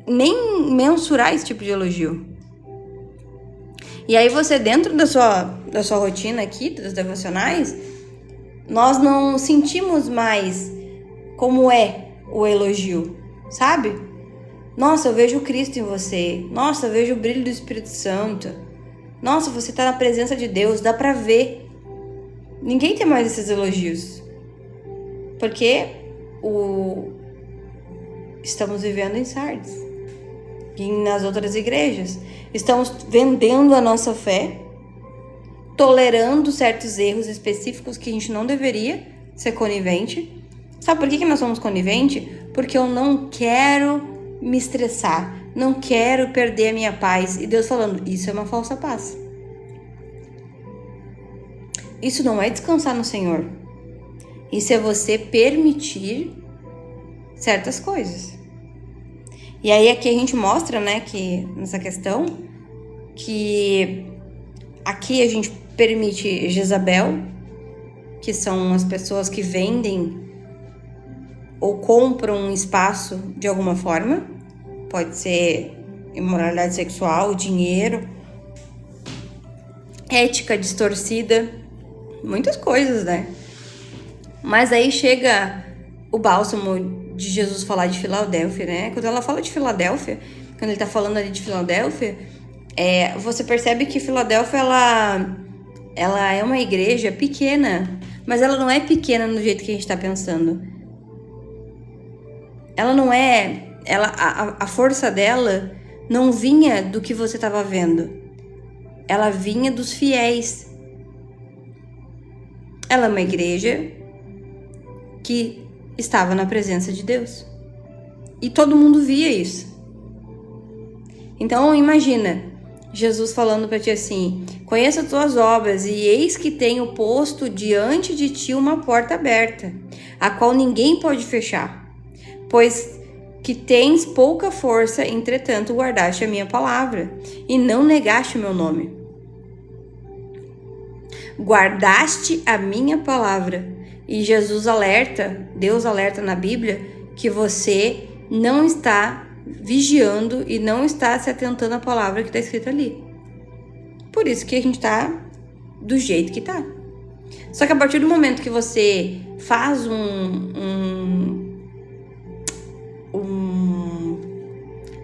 nem mensurar esse tipo de elogio. E aí você, dentro da sua rotina aqui, dos devocionais, nós não sentimos mais como é o elogio, sabe? Nossa, eu vejo Cristo em você. Nossa, eu vejo o brilho do Espírito Santo. Nossa, você tá na presença de Deus, dá pra ver. Ninguém tem mais esses elogios. Porque estamos vivendo em Sardes e nas outras igrejas. Estamos vendendo a nossa fé, tolerando certos erros específicos que a gente não deveria ser conivente. Sabe por que nós somos coniventes? Porque eu não quero me estressar, não quero perder a minha paz. E Deus falando, isso é uma falsa paz. Isso não é descansar no Senhor. Isso é você permitir certas coisas. E aí aqui a gente mostra, né, que nessa questão, que aqui a gente permite Jezabel, que são as pessoas que vendem ou compram um espaço de alguma forma. Pode ser imoralidade sexual, dinheiro, ética distorcida, muitas coisas, né? Mas aí chega o bálsamo de Jesus falar de Filadélfia, né? Quando ela fala de Filadélfia, quando ele tá falando ali de Filadélfia, você percebe que Filadélfia, ela é uma igreja pequena, mas ela não é pequena do jeito que a gente tá pensando. Ela não é... a força dela não vinha do que você estava vendo. Ela vinha dos fiéis. Ela é uma igreja que estava na presença de Deus. E todo mundo via isso. Então, imagina, Jesus falando para ti assim: conheça as tuas obras, e eis que tenho posto diante de ti uma porta aberta, a qual ninguém pode fechar. Pois que tens pouca força, entretanto guardaste a minha palavra e não negaste o meu nome. Guardaste a minha palavra. E Deus alerta na Bíblia que você não está vigiando e não está se atentando à palavra que está escrita ali. Por isso que a gente está do jeito que tá. Só que a partir do momento que você faz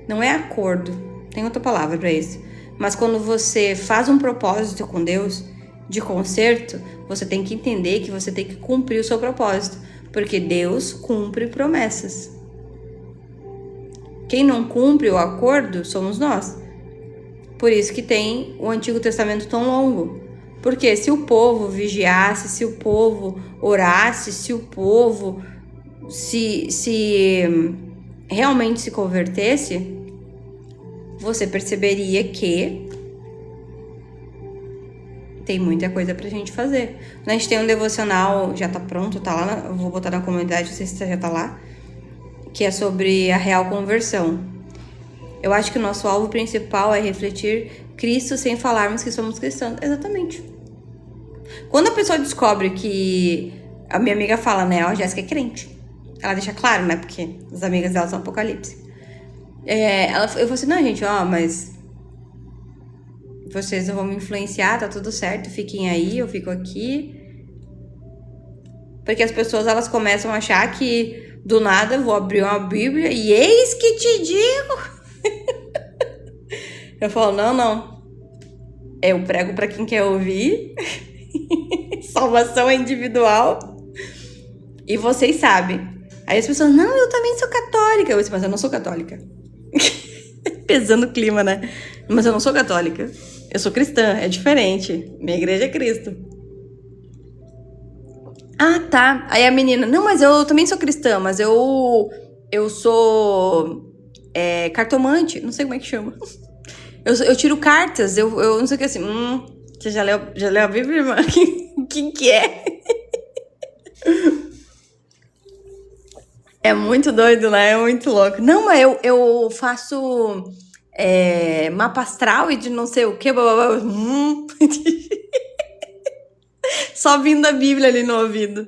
não é acordo, tem outra palavra para isso, mas quando você faz um propósito com Deus de conserto, você tem que entender que você tem que cumprir o seu propósito, porque Deus cumpre promessas. Quem não cumpre o acordo somos nós. Por isso que tem o Antigo Testamento tão longo. Porque se o povo vigiasse, se o povo orasse, se o povo se realmente se convertesse, você perceberia que tem muita coisa pra gente fazer. A gente tem um devocional, já tá pronto, tá lá, eu vou botar na comunidade, não sei se já tá lá, que é sobre a real conversão. Eu acho que o nosso alvo principal é refletir Cristo sem falarmos que somos cristãos. Exatamente. Quando a pessoa descobre que... A minha amiga fala, né? A Jéssica é crente. Ela deixa claro, né? Porque as amigas dela são apocalipse. Eu falei assim, não, gente, mas... Vocês não vão me influenciar, tá tudo certo. Fiquem aí, eu fico aqui. Porque as pessoas, elas começam a achar que... Do nada, eu vou abrir uma Bíblia e eis que te digo... Eu falo, não. Eu prego pra quem quer ouvir. Salvação é individual. E vocês sabem. Aí as pessoas, não, eu também sou católica. Eu disse, mas eu não sou católica. Pesando o clima, né? Mas eu não sou católica. Eu sou cristã, é diferente. Minha igreja é Cristo. Ah, tá. Aí a menina, não, mas eu também sou cristã, mas eu sou cartomante. Não sei como é que chama. Eu tiro cartas, eu não sei o que assim. Você já leu a Bíblia, irmã? O que é? É muito doido, né? É muito louco. Não, mas eu faço mapa astral e de não sei o que. Só vindo a Bíblia ali no ouvido.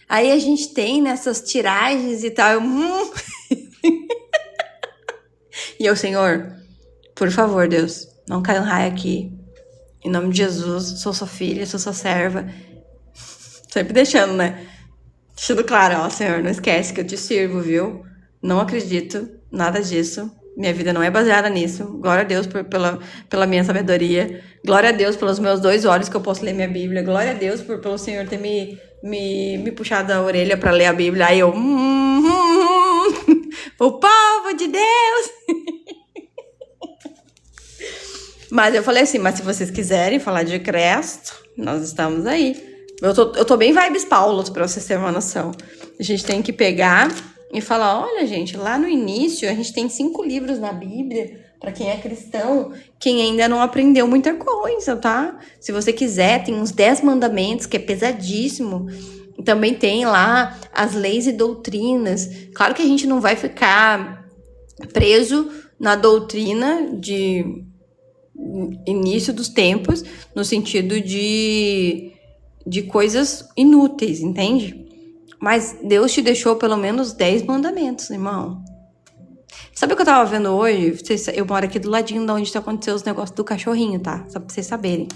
Aí a gente tem nessas tiragens e tal. E eu, Senhor... Por favor, Deus, não caia um raio aqui. Em nome de Jesus, sou sua filha, sou sua serva. Sempre deixando, né? Deixando claro, ó, Senhor, não esquece que eu te sirvo, viu? Não acredito, nada disso. Minha vida não é baseada nisso. Glória a Deus pela minha sabedoria. Glória a Deus pelos meus 2 olhos que eu posso ler minha Bíblia. Glória a Deus pelo Senhor ter me puxado a orelha pra ler a Bíblia. Aí eu... o povo de Deus... Mas eu falei assim, mas se vocês quiserem falar de Cristo, nós estamos aí. Eu tô bem vibes Paulo, pra vocês terem uma noção. A gente tem que pegar e falar, olha, gente, lá no início a gente tem 5 livros na Bíblia, pra quem é cristão, quem ainda não aprendeu muita coisa, tá? Se você quiser, tem uns 10 mandamentos, que é pesadíssimo. Também tem lá as leis e doutrinas. Claro que a gente não vai ficar preso na doutrina de... início dos tempos, no sentido de coisas inúteis, entende? Mas Deus te deixou pelo menos 10 mandamentos, irmão. Sabe o que eu tava vendo hoje? Eu moro aqui do ladinho de onde aconteceu os negócios do cachorrinho, tá? Só pra vocês saberem.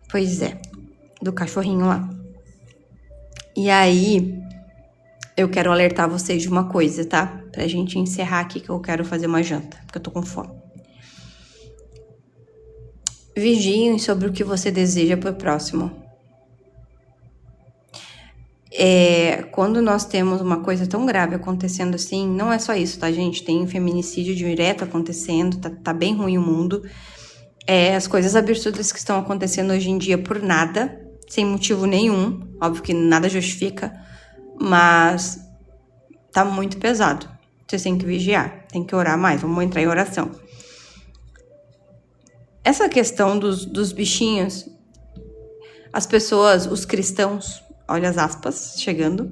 Pois é, do cachorrinho lá. E aí, eu quero alertar vocês de uma coisa, tá? Pra gente encerrar aqui, que eu quero fazer uma janta, porque eu tô com fome. Vigiem sobre o que você deseja pro próximo. Quando nós temos uma coisa tão grave acontecendo assim, não é só isso, tá, gente? Tem feminicídio direto acontecendo, tá bem ruim o mundo. As coisas absurdas que estão acontecendo hoje em dia por nada, sem motivo nenhum. Óbvio que nada justifica, mas tá muito pesado. Vocês têm que vigiar, tem que orar mais, vamos entrar em oração. Essa questão dos bichinhos, as pessoas, os cristãos, olha as aspas chegando,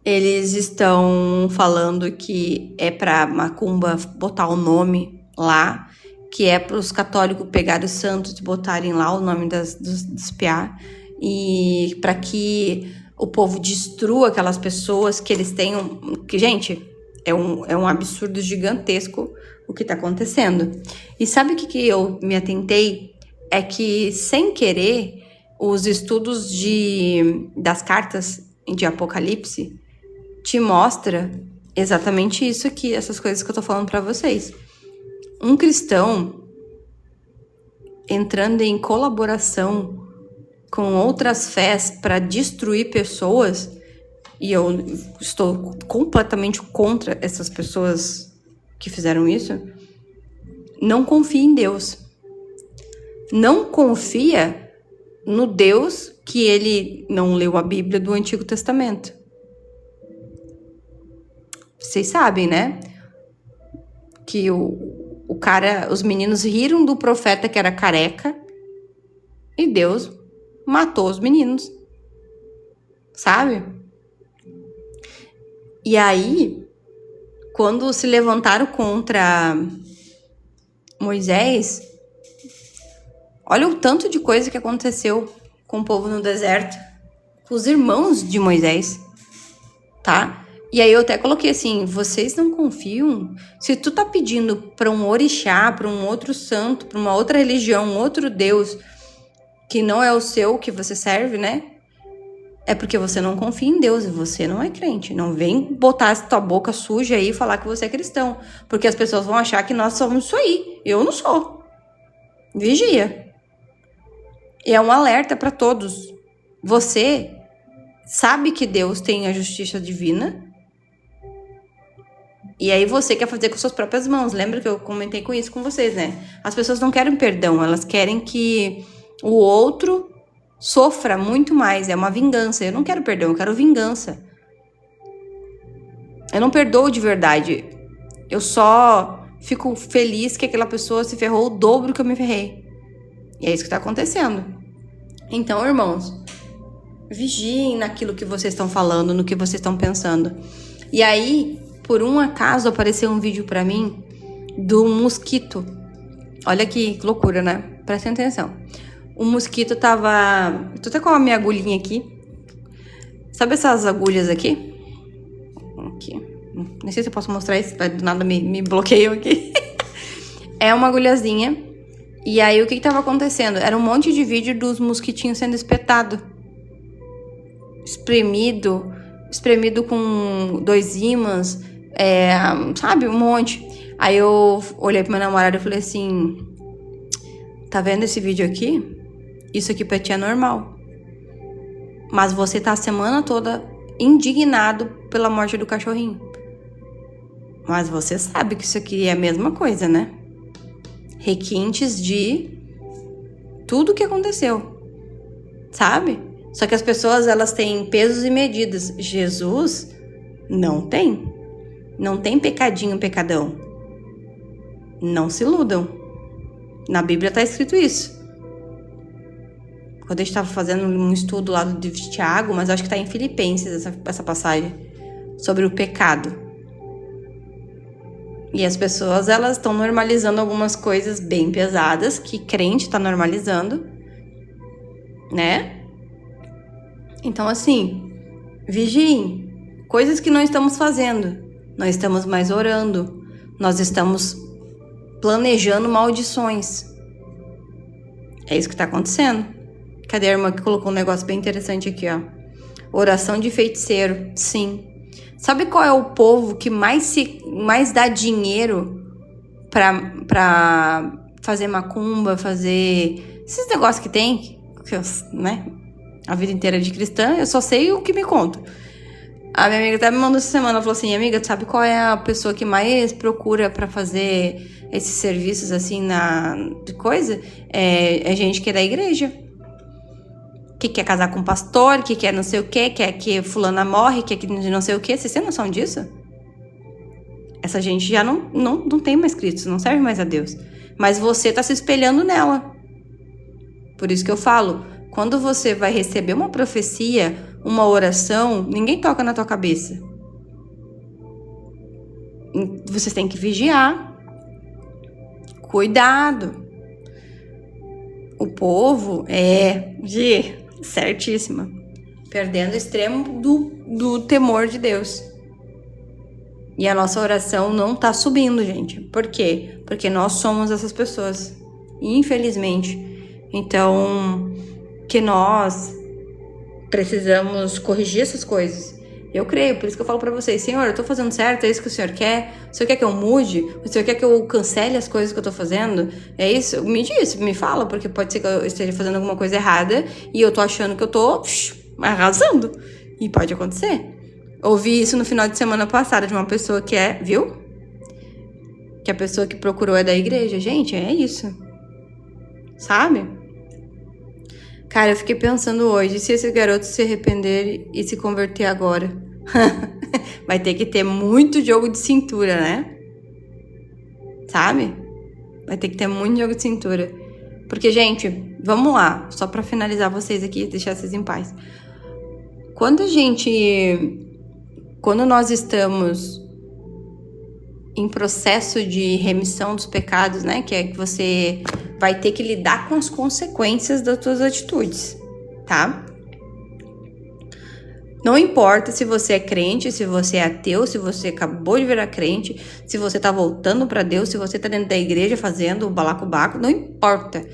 Eles estão falando que é pra macumba botar o nome lá, que é para os católicos pegarem os santos e botarem lá o nome dos piá, e para que o povo destrua aquelas pessoas que eles tenham... Que, gente, é um absurdo gigantesco o que tá acontecendo. E sabe o que eu me atentei? É que, sem querer, os estudos das cartas de Apocalipse te mostra exatamente isso aqui, essas coisas que eu tô falando pra vocês. Um cristão entrando em colaboração com outras fés para destruir pessoas, e eu estou completamente contra essas pessoas que fizeram isso, não confia em Deus. Não confia no Deus que ele não leu a Bíblia do Antigo Testamento. Vocês sabem, né? Que os meninos riram do profeta que era careca e Deus matou os meninos. Sabe? E aí, quando se levantaram contra Moisés, olha o tanto de coisa que aconteceu com o povo no deserto, com os irmãos de Moisés, tá? E aí eu até coloquei assim, vocês não confiam? Se tu tá pedindo para um orixá, para um outro santo, para uma outra religião, um outro Deus, que não é o seu, que você serve, né? É porque você não confia em Deus e você não é crente. Não vem botar essa tua boca suja aí e falar que você é cristão. Porque as pessoas vão achar que nós somos isso aí. Eu não sou. Vigia. E é um alerta para todos. Você sabe que Deus tem a justiça divina. E aí você quer fazer com suas próprias mãos. Lembra que eu comentei com isso com vocês, né? As pessoas não querem perdão. Elas querem que o outro sofra muito mais. É uma vingança. Eu não quero perdão, eu quero vingança. Eu não perdoo de verdade. Eu só fico feliz que aquela pessoa se ferrou o dobro que eu me ferrei. E é isso que tá acontecendo. Então, irmãos, vigiem naquilo que vocês estão falando, no que vocês estão pensando. E aí, por um acaso, apareceu um vídeo pra mim do mosquito. Olha que loucura, né? Prestem atenção. O mosquito tava... Tô até com a minha agulhinha aqui. Sabe essas agulhas aqui? Aqui. Não sei se eu posso mostrar isso, do nada me bloqueiam aqui. É uma agulhazinha. E aí, o que tava acontecendo? Era um monte de vídeo dos mosquitinhos sendo espetado. Espremido com 2 ímãs, sabe? Um monte. Aí eu olhei pro meu namorado e falei assim... Tá vendo esse vídeo aqui? Isso aqui pra ti é normal. Mas você tá a semana toda indignado pela morte do cachorrinho. Mas você sabe que isso aqui é a mesma coisa, né? Requintes de tudo que aconteceu. Sabe? Só que as pessoas, elas têm pesos e medidas. Jesus não tem. Não tem pecadinho, pecadão. Não se iludam. Na Bíblia tá escrito isso. Quando a gente tava fazendo um estudo lá de Tiago, mas acho que tá em Filipenses essa passagem, sobre o pecado. E as pessoas, elas estão normalizando algumas coisas bem pesadas, que crente tá normalizando, né? Então, assim, vigiem. Coisas que não estamos fazendo. Não estamos mais orando. Nós estamos planejando maldições. É isso que tá acontecendo. Cadê a irmã que colocou um negócio bem interessante aqui, ó? Oração de feiticeiro. Sim. Sabe qual é o povo que mais dá dinheiro pra fazer macumba, fazer esses negócios que tem, né? A vida inteira de cristã, eu só sei o que me conta. A minha amiga até me mandou essa semana, ela falou assim, amiga, tu sabe qual é a pessoa que mais procura pra fazer esses serviços assim de coisa? É gente que é da igreja. Que quer casar com um pastor, que quer não sei o quê, quer que fulana morre, quer que não sei o quê. Vocês têm noção disso? Essa gente já não tem mais Cristo, não serve mais a Deus. Mas você tá se espelhando nela. Por isso que eu falo, Quando você vai receber uma profecia, uma oração, ninguém toca na tua cabeça. Vocês têm que vigiar. Cuidado. O povo certíssima. Perdendo o extremo do temor de Deus. E a nossa oração não tá subindo, gente. Por quê? Porque nós somos essas pessoas. Infelizmente. Então, que nós precisamos corrigir essas coisas. Eu creio, por isso que eu falo pra vocês, Senhor, eu tô fazendo certo, é isso que o Senhor quer? O Senhor quer que eu mude? O Senhor quer que eu cancele as coisas que eu tô fazendo? É isso? Me diz, me fala, porque pode ser que eu esteja fazendo alguma coisa errada e eu tô achando que eu tô arrasando. E pode acontecer. Ouvi isso no final de semana passada de uma pessoa que viu? Que a pessoa que procurou é da igreja. Gente, é isso. Sabe? Cara, eu fiquei pensando hoje, se esse garoto se arrepender e se converter agora? Vai ter que ter muito jogo de cintura, né? Sabe? Vai ter que ter muito jogo de cintura. Porque, gente, vamos lá. Só pra finalizar vocês aqui e deixar vocês em paz. Quando nós estamos em processo de remissão dos pecados, né? Que é que você vai ter que lidar com as consequências das suas atitudes, tá? Não importa se você é crente, se você é ateu, se você acabou de virar crente, se você tá voltando pra Deus, se você tá dentro da igreja fazendo o balacobaco, não importa.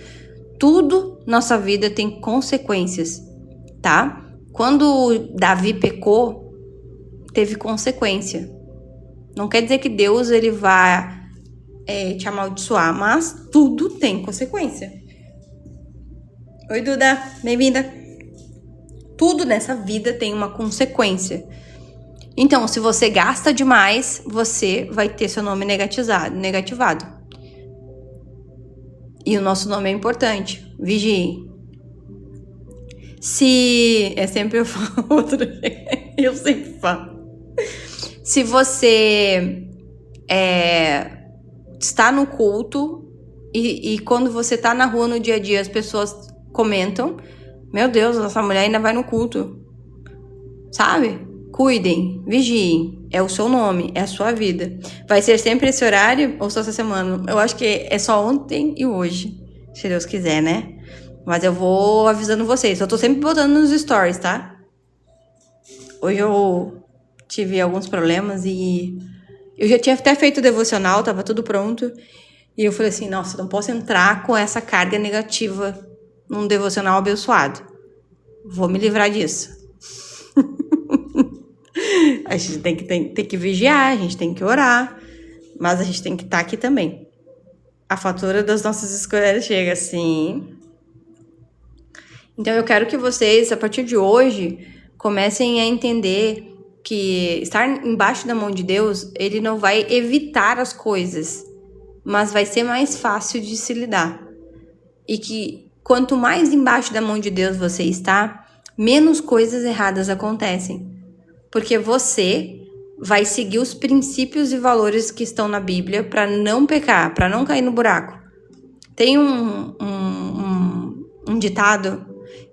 Tudo na sua vida tem consequências, tá? Quando Davi pecou, teve consequência. Não quer dizer que Deus ele vai te amaldiçoar, mas tudo tem consequência. Oi, Duda, bem-vinda. Tudo nessa vida tem uma consequência. Então, se você gasta demais, você vai ter seu nome negativado. E o nosso nome é importante. Vigie. Sempre eu falo outro. Eu sempre falo. Se você está no culto e quando você está na rua no dia a dia as pessoas comentam, meu Deus, essa mulher ainda vai no culto, sabe? Cuidem, vigiem, é o seu nome, é a sua vida. Vai ser sempre esse horário ou só essa semana? Eu acho que é só ontem e hoje, se Deus quiser, né? Mas eu vou avisando vocês, eu tô sempre botando nos stories, tá? Hoje eu tive alguns problemas e eu já tinha até feito o devocional, tava tudo pronto. E eu falei assim, nossa, não posso entrar com essa carga negativa num devocional abençoado. Vou me livrar disso. A gente tem que vigiar, a gente tem que orar, mas a gente tem que estar aqui também. A fatura das nossas escolhas chega assim. Então eu quero que vocês, a partir de hoje, comecem a entender que estar embaixo da mão de Deus, ele não vai evitar as coisas, mas vai ser mais fácil de se lidar. E que quanto mais embaixo da mão de Deus você está, menos coisas erradas acontecem. Porque você vai seguir os princípios e valores que estão na Bíblia para não pecar, para não cair no buraco. Tem um ditado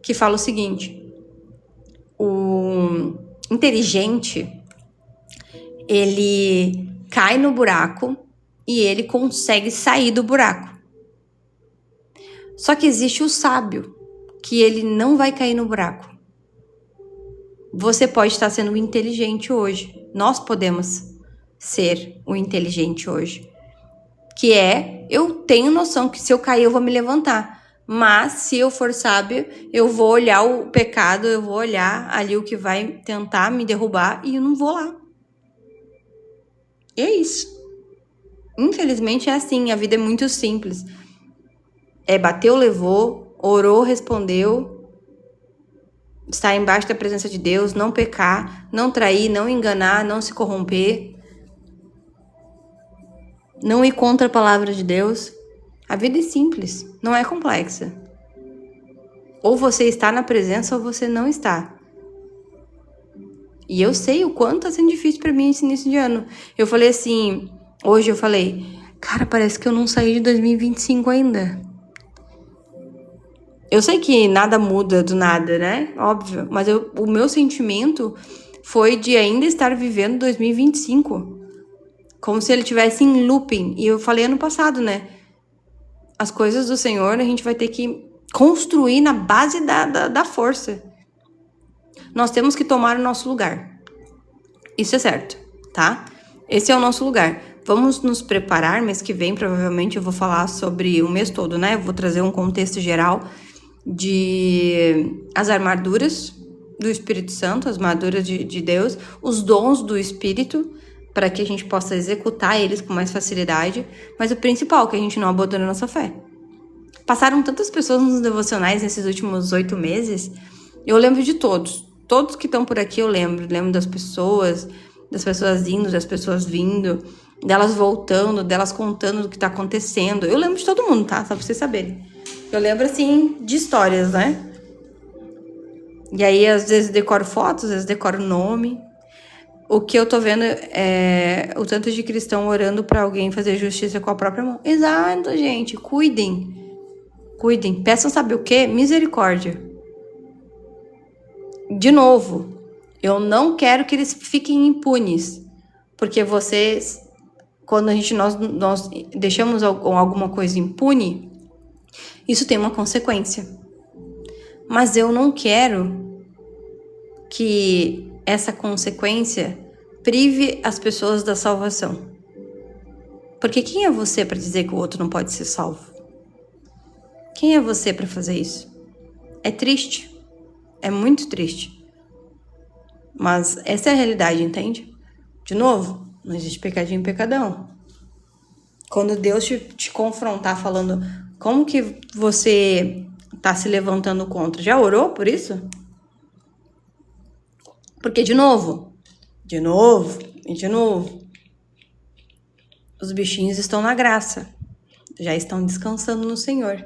que fala o seguinte: o inteligente, ele cai no buraco e ele consegue sair do buraco. Só que existe o sábio, que ele não vai cair no buraco. Você pode estar sendo inteligente hoje. Nós podemos ser o inteligente hoje. Que eu tenho noção que se eu cair eu vou me levantar. Mas se eu for sábio, eu vou olhar o pecado, eu vou olhar ali o que vai tentar me derrubar e eu não vou lá. E é isso. Infelizmente é assim, a vida é muito simples. Bateu, levou, orou, respondeu. Estar embaixo da presença de Deus, não pecar, não trair, não enganar, não se corromper. Não ir contra a palavra de Deus. A vida é simples, não é complexa. Ou você está na presença ou você não está. E eu sei o quanto está sendo difícil para mim esse início de ano. Eu falei assim, hoje eu falei, cara, parece que eu não saí de 2025 ainda. Eu sei que nada muda do nada, né? Óbvio. Mas o meu sentimento foi de ainda estar vivendo 2025. Como se ele estivesse em looping. E eu falei ano passado, né? As coisas do Senhor a gente vai ter que construir na base da força. Nós temos que tomar o nosso lugar. Isso é certo, tá? Esse é o nosso lugar. Vamos nos preparar. Mês que vem, provavelmente, eu vou falar sobre o mês todo, né? Eu vou trazer um contexto geral de as armaduras do Espírito Santo, as armaduras de Deus, os dons do Espírito, para que a gente possa executar eles com mais facilidade. Mas o principal, que a gente não abandone a nossa fé. Passaram tantas pessoas nos devocionais nesses últimos 8 meses, eu lembro de todos. Todos que estão por aqui eu lembro. Lembro das pessoas indo, das pessoas vindo, delas voltando, delas contando o que tá acontecendo. Eu lembro de todo mundo, tá? Só pra vocês saberem. Eu lembro, assim, de histórias, né? E aí, às vezes, decoro fotos, às vezes decoro nome. O que eu tô vendo é o tanto de cristão orando pra alguém fazer justiça com a própria mão. Exato, gente. Cuidem. Cuidem. Peçam, sabe o quê? Misericórdia. De novo, eu não quero que eles fiquem impunes. Porque vocês, quando nós deixamos alguma coisa impune, isso tem uma consequência. Mas eu não quero que essa consequência prive as pessoas da salvação. Porque quem é você para dizer que o outro não pode ser salvo? Quem é você para fazer isso? É triste. É muito triste. Mas essa é a realidade, entende? De novo, não existe pecadinho e pecadão. Quando Deus te confrontar falando como que você tá se levantando contra, já orou por isso? Porque de novo, os bichinhos estão na graça, já estão descansando no Senhor.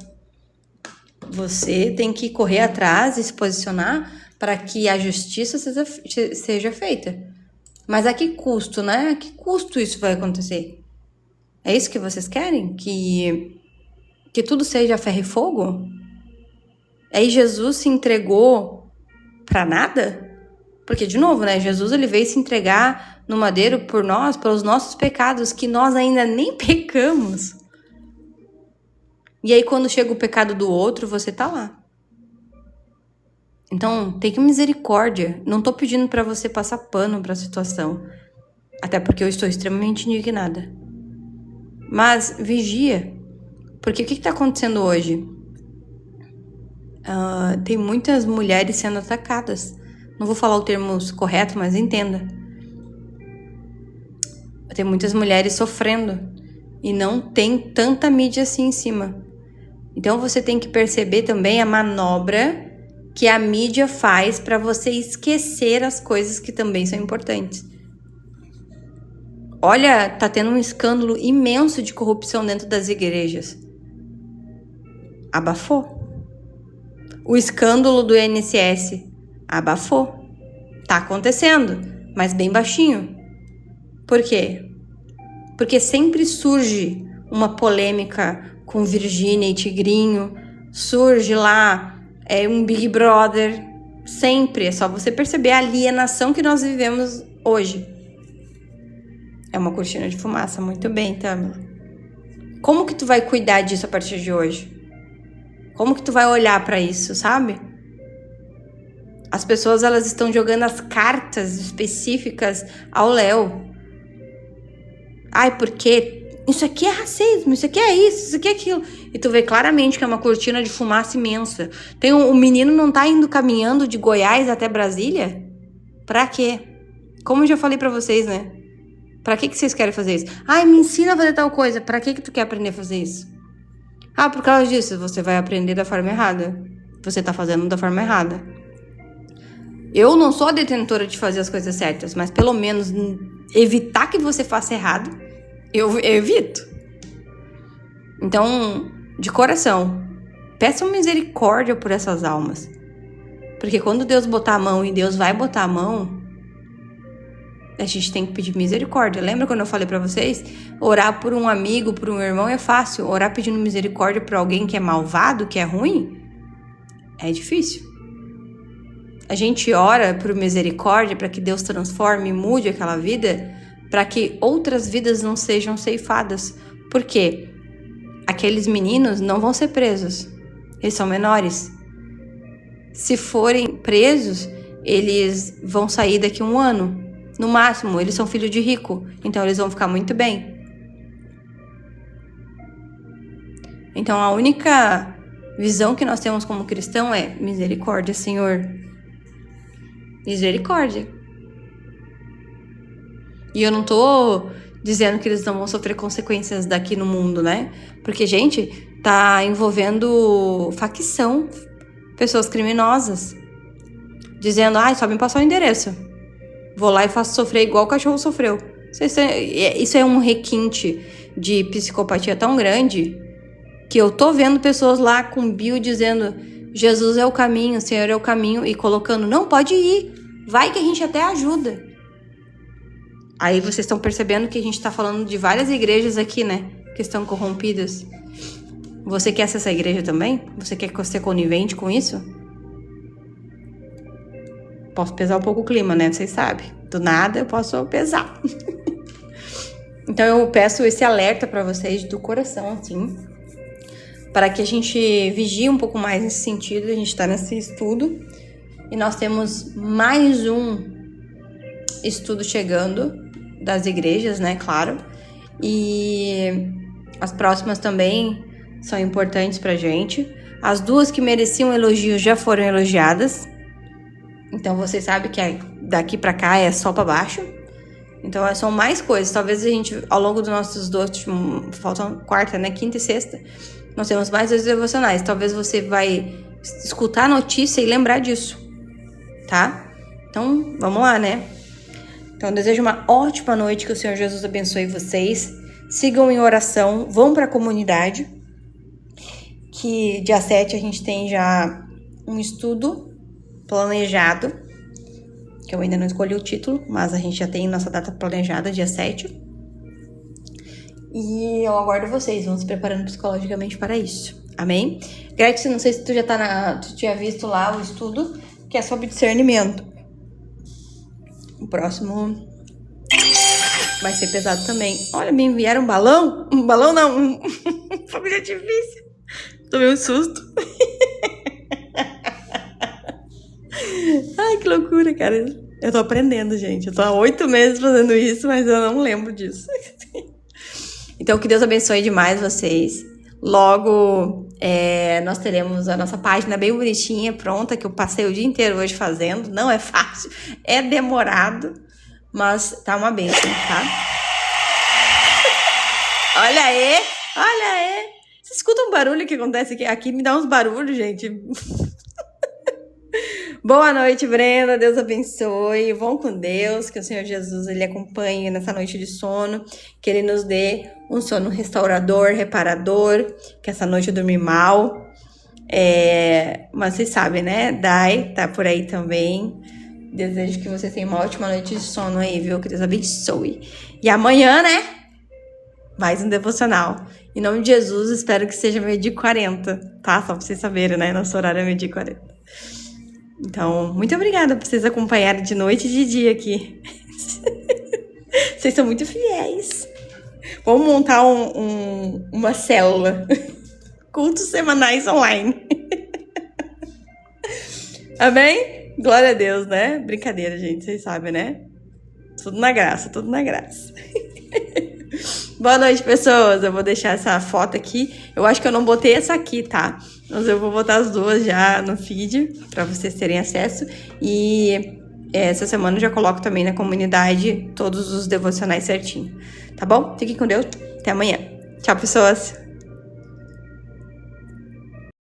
Você tem que correr atrás e se posicionar para que a justiça seja feita. Mas a que custo, né? A que custo isso vai acontecer? É isso que vocês querem? Que tudo seja ferro e fogo? Aí Jesus se entregou para nada? Porque, de novo, né? Jesus ele veio se entregar no madeiro por nós, pelos nossos pecados, que nós ainda nem pecamos. E aí, quando chega o pecado do outro, você tá lá. Então, tenha misericórdia. Não tô pedindo pra você passar pano pra situação. Até porque eu estou extremamente indignada. Mas, vigia. Porque o que tá acontecendo hoje? Tem muitas mulheres sendo atacadas. Não vou falar o termo correto, mas entenda. Tem muitas mulheres sofrendo. E não tem tanta mídia assim em cima. Então você tem que perceber também a manobra que a mídia faz para você esquecer as coisas que também são importantes. Olha, tá tendo um escândalo imenso de corrupção dentro das igrejas. Abafou. O escândalo do INSS abafou. Tá acontecendo, mas bem baixinho. Por quê? Porque sempre surge uma polêmica com Virgínia e Tigrinho, surge lá um Big Brother, sempre. É só você perceber a alienação que nós vivemos hoje. É uma cortina de fumaça, muito bem, Tamila. Como que tu vai cuidar disso a partir de hoje? Como que tu vai olhar pra isso, sabe? As pessoas, elas estão jogando as cartas específicas ao Léo. Ai, porque isso aqui é racismo, isso aqui é isso aqui é aquilo. E tu vê claramente que é uma cortina de fumaça imensa. O menino não tá indo caminhando de Goiás até Brasília? Pra quê? Como eu já falei pra vocês, né? Pra que vocês querem fazer isso? Ai, me ensina a fazer tal coisa. Pra que tu quer aprender a fazer isso? Ah, por causa disso, você vai aprender da forma errada. Você tá fazendo da forma errada. Eu não sou a detentora de fazer as coisas certas, mas pelo menos evitar que você faça errado, eu evito. Então, de coração, peçam misericórdia por essas almas. Porque quando Deus botar a mão, e Deus vai botar a mão, a gente tem que pedir misericórdia. Lembra quando eu falei pra vocês? Orar por um amigo, por um irmão é fácil. Orar pedindo misericórdia por alguém que é malvado, que é ruim, É difícil. A gente ora por misericórdia para que Deus transforme e mude aquela vida, para que outras vidas não sejam ceifadas. Por quê? Aqueles meninos não vão ser presos. Eles são menores. Se forem presos, eles vão sair daqui a 1 ano. No máximo, eles são filhos de rico. Então, eles vão ficar muito bem. Então, a única visão que nós temos como cristão é misericórdia, Senhor. Misericórdia. E eu não tô dizendo que eles não vão sofrer consequências daqui no mundo, né? Porque, gente, tá envolvendo facção, pessoas criminosas, dizendo, só me passar o endereço. Vou lá e faço sofrer igual o cachorro sofreu. Isso é um requinte de psicopatia tão grande que eu tô vendo pessoas lá com bio dizendo Jesus é o caminho, o Senhor é o caminho, e colocando, não, pode ir, vai que a gente até ajuda. Aí vocês estão percebendo que a gente tá falando de várias igrejas aqui, né, que estão corrompidas. Você quer acessar a igreja também? Você quer ser conivente com isso? Posso pesar um pouco o clima, né, vocês sabem. Do nada eu posso pesar. Então eu peço esse alerta pra vocês do coração, assim, para que a gente vigie um pouco mais nesse sentido. A gente está nesse estudo e nós temos mais um estudo chegando das igrejas, né, claro. E as próximas também são importantes pra gente. As 2 que mereciam elogios já foram elogiadas. Então vocês sabem que daqui pra cá é só pra baixo. Então são mais coisas. Talvez a gente, ao longo dos nossos 2, faltam quarta, né, quinta e sexta, nós temos mais 2 devocionais. Talvez você vai escutar a notícia e lembrar disso, tá? Então, vamos lá, né? Então, eu desejo uma ótima noite, que o Senhor Jesus abençoe vocês. Sigam em oração, vão para a comunidade, que dia 7 a gente tem já um estudo planejado, que eu ainda não escolhi o título, mas a gente já tem nossa data planejada, dia 7. E eu aguardo vocês, vamos se preparando psicologicamente para isso. Amém? Gretchen, não sei se tu já tu tinha visto lá o estudo, que é sobre discernimento. O próximo vai ser pesado também. Olha, me enviaram um balão. Um balão não, um fogo de artifício. Tomei um susto. Ai, que loucura, cara. Eu tô aprendendo, gente. Eu tô há 8 meses fazendo isso, mas eu não lembro disso. Então, que Deus abençoe demais vocês. Logo, nós teremos a nossa página bem bonitinha, pronta, que eu passei o dia inteiro hoje fazendo. Não é fácil, é demorado, mas tá uma bênção, tá? Olha aí, olha aí. Você escuta um barulho que acontece aqui? Aqui me dá uns barulhos, gente. Boa noite, Brenda. Deus abençoe. Vão com Deus, que o Senhor Jesus ele acompanhe nessa noite de sono, que ele nos dê um sono restaurador, reparador, que essa noite eu dormi mal. Mas vocês sabem, né? Dai tá por aí também. Desejo que vocês tenham uma ótima noite de sono aí, viu? Que Deus abençoe. E amanhã, né? Mais um devocional. Em nome de Jesus, espero que seja 12h40, tá? Só pra vocês saberem, né? Nosso horário é 12h40. Então, muito obrigada por vocês acompanharem de noite e de dia aqui. Vocês são muito fiéis. Vamos montar uma célula. Cultos semanais online. Amém? Glória a Deus, né? Brincadeira, gente. Vocês sabem, né? Tudo na graça, tudo na graça. Boa noite, pessoas. Eu vou deixar essa foto aqui. Eu acho que eu não botei essa aqui, tá? Mas eu vou botar as 2 já no feed, pra vocês terem acesso. E essa semana eu já coloco também na comunidade todos os devocionais certinho. Tá bom? Fiquem com Deus. Até amanhã. Tchau, pessoas.